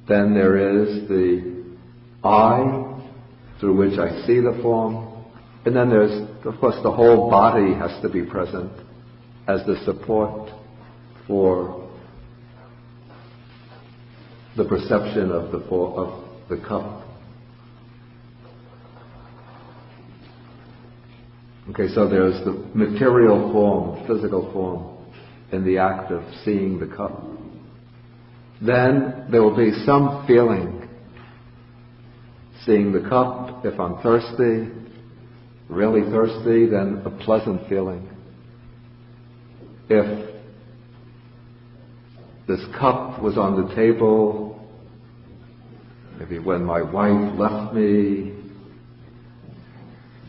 S1: Then there is the eye, through which I see the form. And then there's, of course, the whole body has to be present as the support for the perception of the cup. Okay, so there's the material form, physical form, in the act of seeing the cup. Then there will be some feeling. Seeing the cup, if I'm thirsty, really thirsty, then a pleasant feeling. If this cup was on the table, maybe when my wife left me,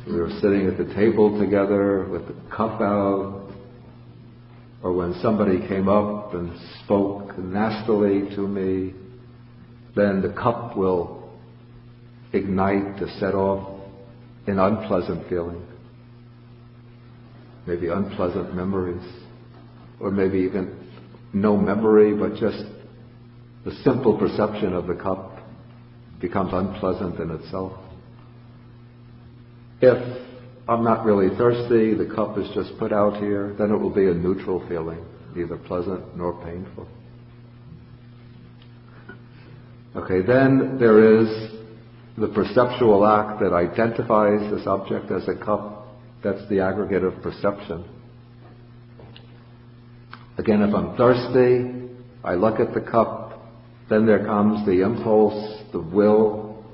S1: we were sitting at the table together with the cup out, or when somebody came up and spoke nastily to me, then the cup will ignite to set off an unpleasant feeling, maybe unpleasant memories, or maybe even no memory, but just the simple perception of the cup becomes unpleasant in itself. If I'm not really thirsty, the cup is just put out here, then it will be a neutral feeling, neither pleasant nor painful. Okay, then there is the perceptual act that identifies this object as a cup. That's the aggregate of perception. Again, if I'm thirsty, I look at the cup, then there comes the impulse, the will,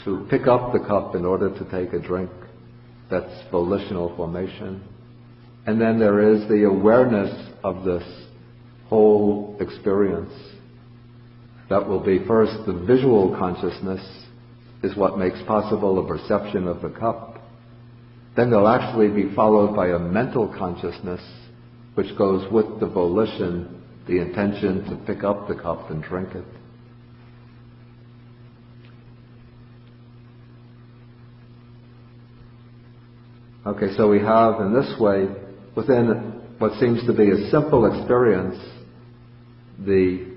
S1: to pick up the cup in order to take a drink. That's volitional formation. And then there is the awareness of this whole experience. That will be first the visual consciousness is what makes possible a perception of the cup. Then they'll actually be followed by a mental consciousness which goes with the volition, the intention to pick up the cup and drink it. Okay, so we have in this way, within what seems to be a simple experience, the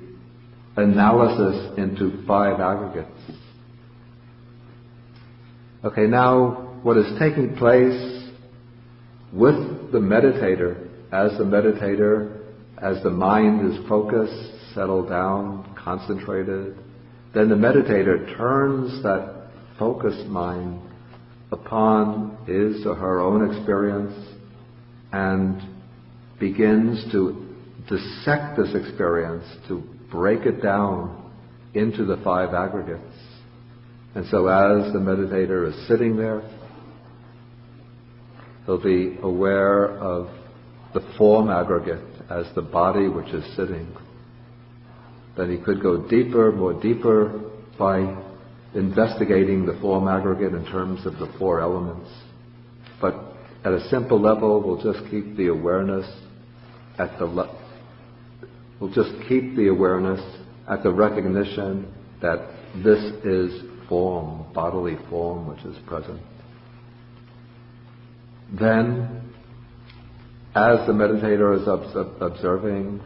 S1: analysis into 5 aggregates. Okay, now what is taking place with the meditator, as the mind is focused, settled down, concentrated, then the meditator turns that focused mind upon his or her own experience and begins to dissect this experience, to break it down into the 5 aggregates. And so as the meditator is sitting there, he'll be aware of the form aggregate as the body which is sitting. Then he could go deeper, more deeper, by investigating the form aggregate in terms of the 4 elements. But at a simple level, we'll just keep the awareness at the recognition that this is form, bodily form, which is present. Then, as the meditator is observing,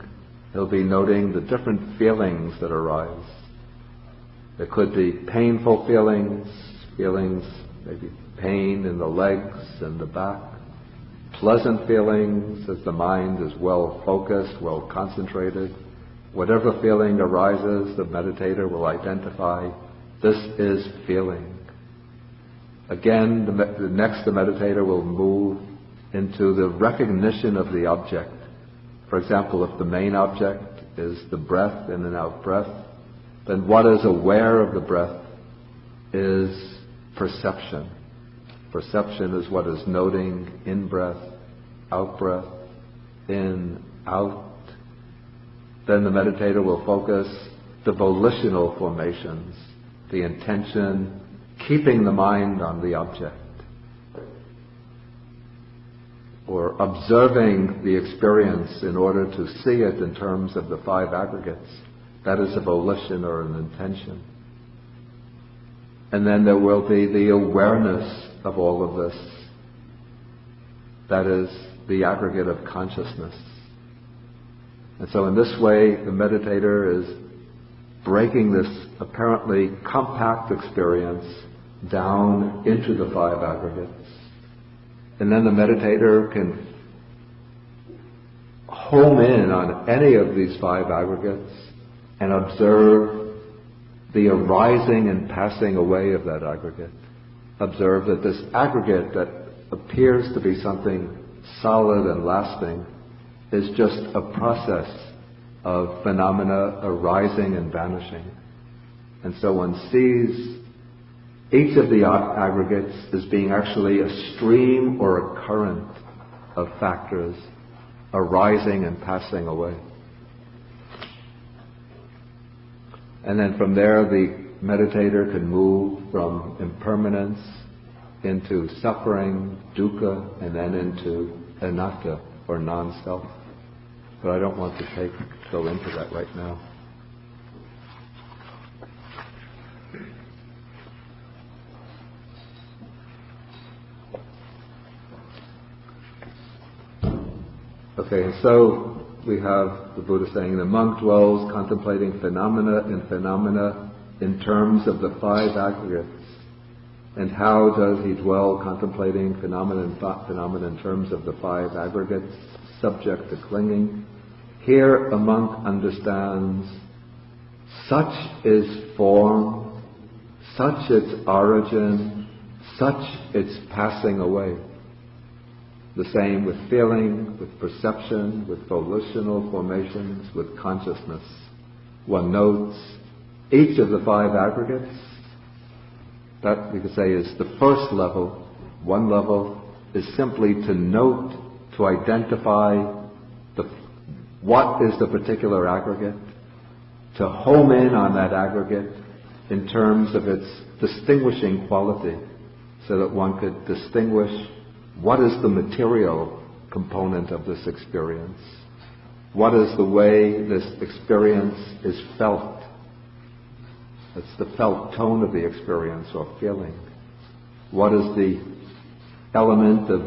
S1: He'll be noting the different feelings that arise. There could be painful feelings, maybe pain in the legs and the back, pleasant feelings as the mind is well focused, well concentrated. Whatever feeling arises, the meditator will identify, this is feeling. Again, the meditator will move into the recognition of the object. For example, if the main object is the breath, in and out breath, then what is aware of the breath is perception. Perception is what is noting in breath, in, out. Then the meditator will focus the volitional formations, the intention, keeping the mind on the object, or observing the experience in order to see it in terms of the five aggregates. That is a volition or an intention. And then there will be the awareness of all of this. That is the aggregate of consciousness. And so in this way, the meditator is breaking this apparently compact experience down into the five aggregates. And then the meditator can home in on any of these five aggregates and observe the arising and passing away of that aggregate. Observe that this aggregate that appears to be something solid and lasting is just a process of phenomena arising and vanishing. And so one sees each of the aggregates as being actually a stream or a current of factors arising and passing away. And then from there, the meditator can move from impermanence into suffering, dukkha, and then into anatta, or non-self. But I don't want to go into that right now. Okay, and so we have the Buddha saying, the monk dwells contemplating phenomena in terms of the five aggregates. And how does he dwell contemplating phenomena in terms of the five aggregates, subject to clinging? Here a monk understands such is form, such its origin, such its passing away. The same with feeling, with perception, with volitional formations, with consciousness. One notes each of the five aggregates. That, we could say, is the first level. One level is simply to note, to identify what is the particular aggregate, to home in on that aggregate in terms of its distinguishing quality, so that one could distinguish what is the material component of this experience, what is the way this experience is felt. It's the felt tone of the experience or feeling. What is the element of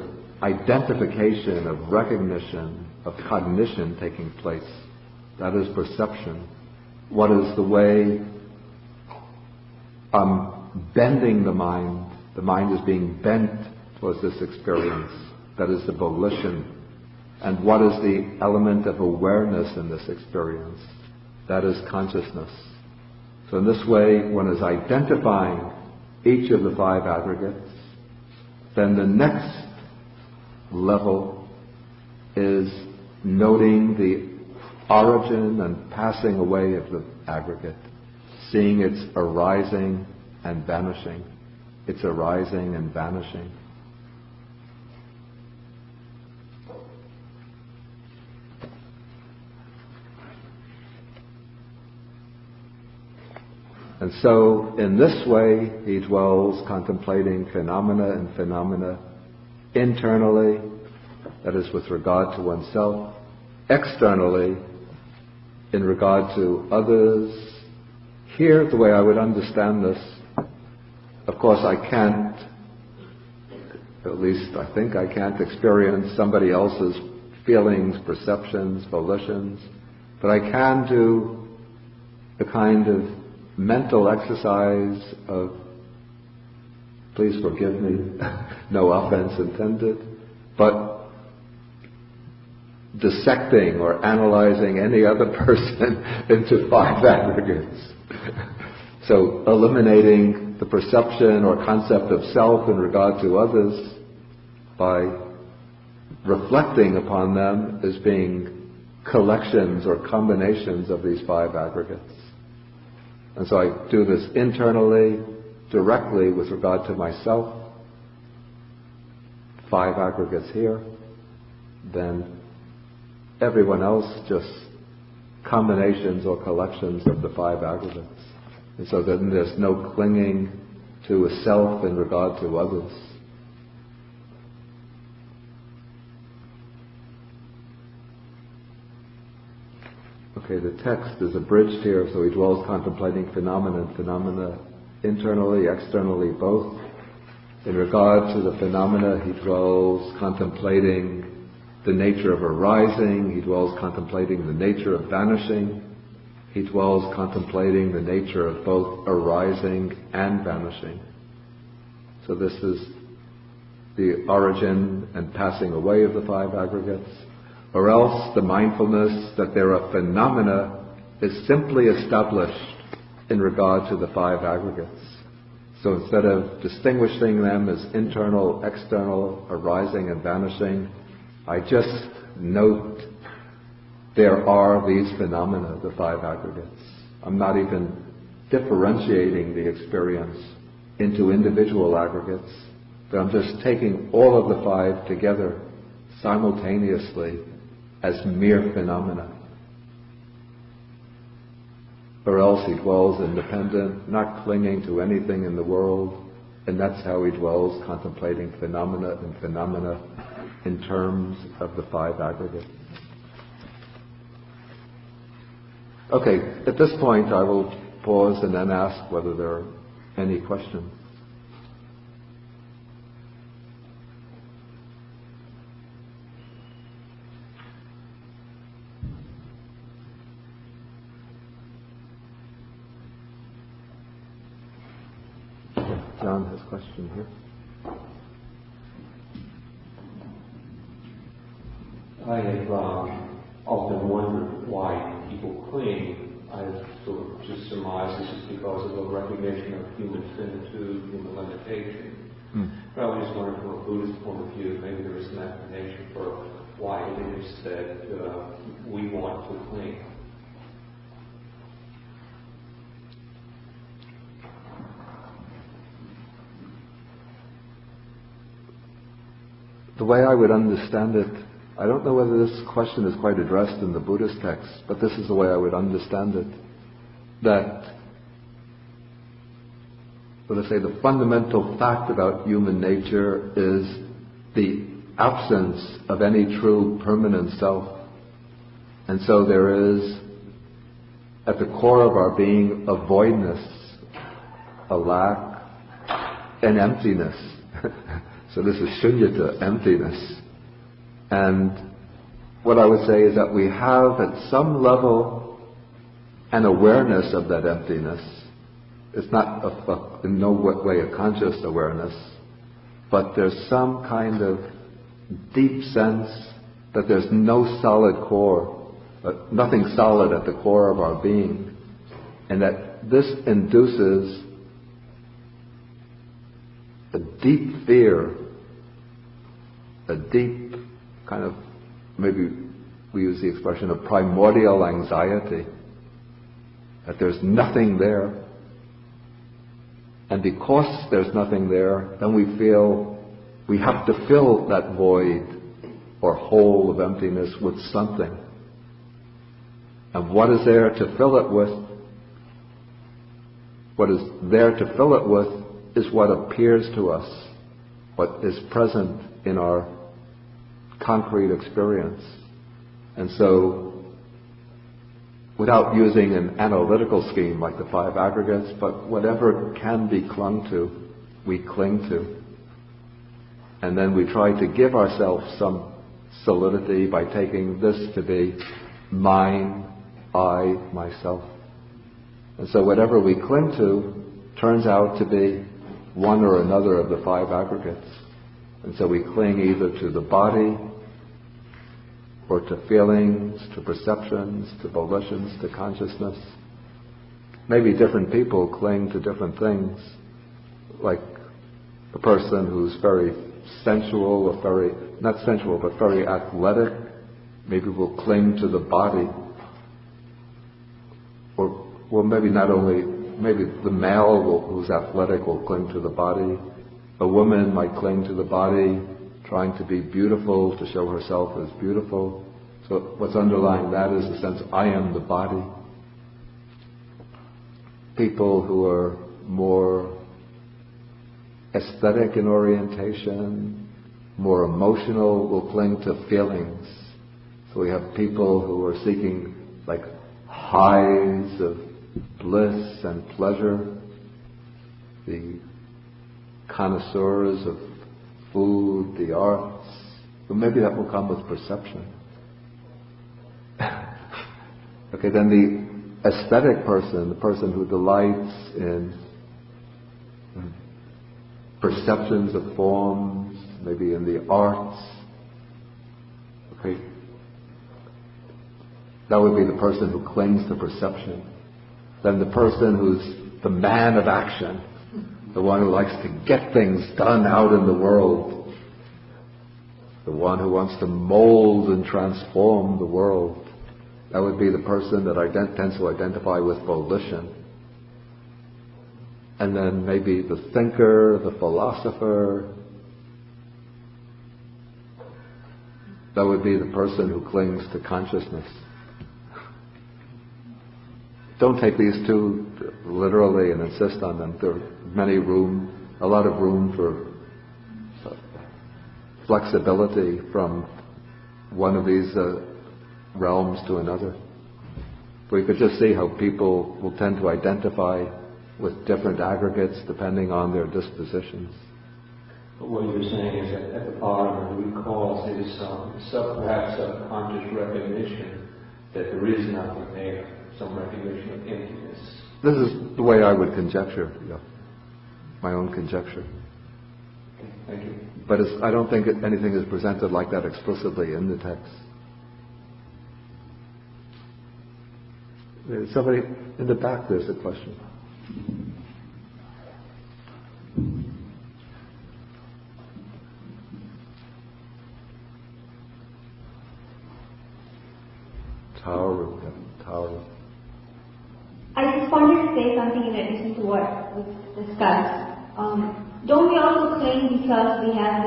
S1: identification, of recognition, of cognition taking place? That is perception. What is the way I'm bending the mind? The mind is being bent towards this experience. That is the volition. And what is the element of awareness in this experience? That is consciousness. So in this way, one is identifying each of the five aggregates. Then the next level is noting the origin and passing away of the aggregate, seeing its arising and vanishing, its arising and vanishing. And so, in this way, he dwells contemplating phenomena internally, that is with regard to oneself, externally, in regard to others. Here, the way I would understand this, of course I can't, at least I think I can't experience somebody else's feelings, perceptions, volitions, But I can do a kind of mental exercise of, please forgive me, no offense intended, but dissecting or analyzing any other person into 5 aggregates. So eliminating the perception or concept of self in regard to others by reflecting upon them as being collections or combinations of these 5 aggregates. And so I do this internally, directly with regard to myself, 5 aggregates here, then everyone else just combinations or collections of the 5 aggregates. And so then there's no clinging to a self in regard to others. Okay, the text is abridged here, so he dwells contemplating phenomena internally, externally, both. In regard to the phenomena, he dwells contemplating the nature of arising, he dwells contemplating the nature of vanishing, he dwells contemplating the nature of both arising and vanishing. So this is the origin and passing away of the 5 aggregates. Or else the mindfulness that there are phenomena is simply established in regard to the 5 aggregates. So instead of distinguishing them as internal, external, arising and vanishing, I just note there are these phenomena, the 5 aggregates. I'm not even differentiating the experience into individual aggregates, but I'm just taking all of the 5 together simultaneously as mere phenomena. Or else he dwells independent, not clinging to anything in the world, and that's how he dwells contemplating phenomena and phenomena in terms of the 5 aggregates. Okay, at this point I will pause and then ask whether there are any questions. John has a question here.
S3: I have often wondered why people cling. I've sort of just surmised this is because of a recognition of human finitude, human limitation. But I was just wondering from a Buddhist point of view, maybe there is an explanation for why it is that we want to cling.
S1: The way I would understand it, I don't know whether this question is quite addressed in the Buddhist text, but this is the way I would understand it. That, let us say, the fundamental fact about human nature is the absence of any true permanent self. And so there is, at the core of our being, a voidness, a lack, an emptiness. So this is shunyata, emptiness. And what I would say is that we have at some level an awareness of that emptiness. It's not in no way a conscious awareness, but there's some kind of deep sense that there's no solid core, nothing solid at the core of our being, and that this induces a deep fear, a deep kind of, maybe we use the expression of primordial anxiety, that there's nothing there. And because there's nothing there, then we feel we have to fill that void or hole of emptiness with something. And what is there to fill it with? What is there to fill it with is what appears to us, what is present in our concrete experience. And so, without using an analytical scheme like the 5 aggregates, but whatever can be clung to, we cling to. And then we try to give ourselves some solidity by taking this to be mine, I, myself. And so whatever we cling to turns out to be one or another of the five aggregates. And so we cling either to the body, or to feelings, to perceptions, to volitions, to consciousness. Maybe different people cling to different things. Like a person who's very sensual, or not sensual, but very athletic, maybe will cling to the body. Or, well, maybe the male who's athletic will cling to the body. A woman might cling to the body, trying to be beautiful, to show herself as beautiful. So what's underlying that is the sense, I am the body. People who are more aesthetic in orientation, more emotional, will cling to feelings. So we have people who are seeking like highs of bliss and pleasure, the connoisseurs of food, the arts. But maybe that will come with perception. Okay, then the aesthetic person, the person who delights in perceptions of forms, maybe in the arts. Okay, that would be the person who clings to perception. Then the person who's the man of action, the one who likes to get things done out in the world, the one who wants to mold and transform the world. That would be the person that tends to identify with volition. And then maybe the thinker, the philosopher. That would be the person who clings to consciousness. Don't take these two literally and insist on them. There's a lot of room for flexibility from one of these realms to another. We could just see how people will tend to identify with different aggregates depending on their dispositions.
S3: But what you're saying is that at the bottom of the root cause is perhaps subconscious recognition that there is nothing there, some recognition of emptiness.
S1: This is the way I would conjecture, my own conjecture.
S3: Okay, thank you.
S1: But I don't think anything is presented like that explicitly in the text. Somebody in the back, there's a question. Tauru.
S7: I just wanted to say something in addition to what was discussed. Don't we also claim because we have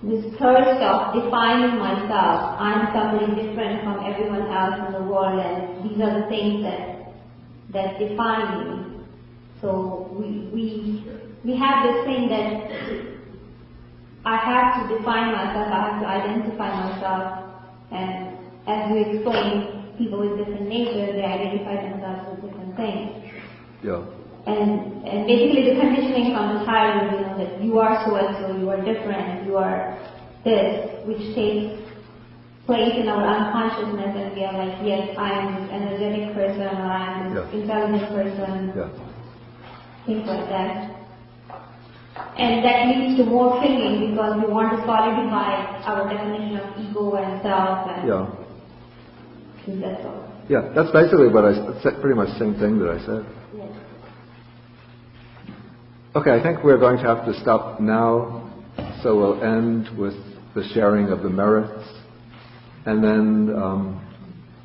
S7: this thirst of defining myself, I'm somebody different from everyone else in the world, and these are the things that define me. So we have this thing that I have to define myself, I have to identify myself, and as we explained, people with different natures, they identify themselves with different things.
S1: Yeah.
S7: And basically the conditioning from the child, that you are so and so, you are different, you are this, which takes place in our unconsciousness, and we are like, yes, I am this energetic person, or I am this intelligent person, things like that. And that leads to more clinging because we want to solidify our definition of ego and self, and that's all.
S1: Yeah, that's basically what I said, pretty much the same thing that I said.
S7: Yes.
S1: Okay, I think we're going to have to stop now, so we'll end with the sharing of the merits, and then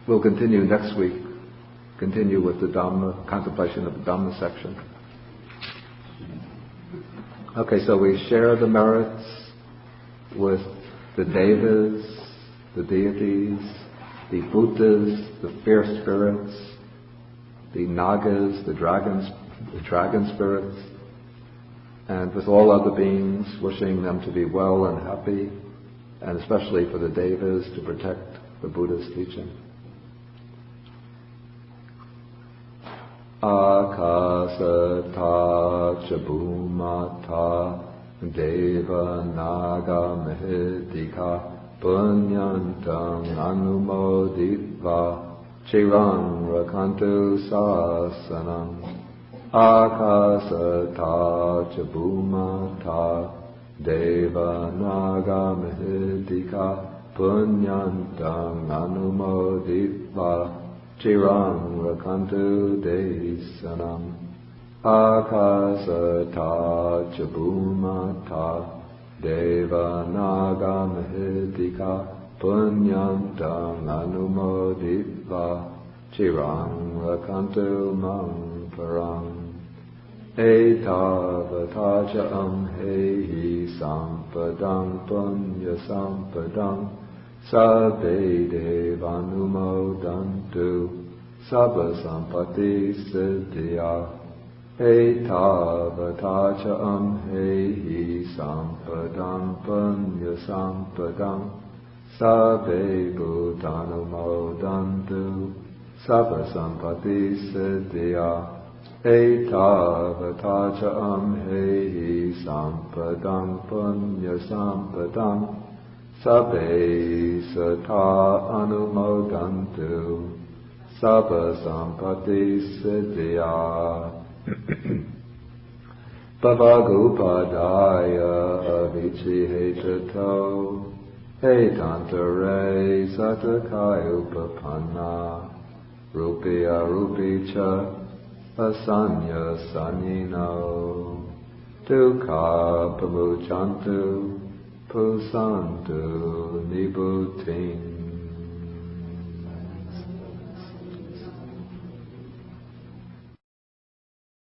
S1: we'll continue next week, continue with the Dhamma, contemplation of the Dhamma section. Okay, so we share the merits with the Devas, the deities, the Bhutas, the fierce spirits, the Nagas, the dragon spirits, and with all other beings, wishing them to be well and happy, and especially for the Devas to protect the Buddha's teaching. Akasata chabumata deva naga mehedika punyantam anumoditva Chirang Rakantu Sasanam Akasata Chabumata Deva Naga Mahitika Punyantang Anumoditva Chirang Rakantu Desanam Akasata Chabumata Deva Naga Mahitika Punyantang Anumoditva Chirang Rakantu Mang Parang Etavatacha Amhehi Sampadang Punya Sampadang Sabbe Devanumodantu Sabba Sampati Siddhya Etavatacha Amhehi Sampadang Punya Sampadang Sabbe Bhutanumodantu Sabba Sampati Siddhya Etavatacha Amhehi Sampadang Punya Sampadang Sabbe Sata Anumodantu Sabba Sampati Siddhya Bhavagupadaya Vichihetato Etantare Satakaya Upapanna Rupiya Rupicha Asanya Sanino Dukha Pamuchantu Pusantu Nibutin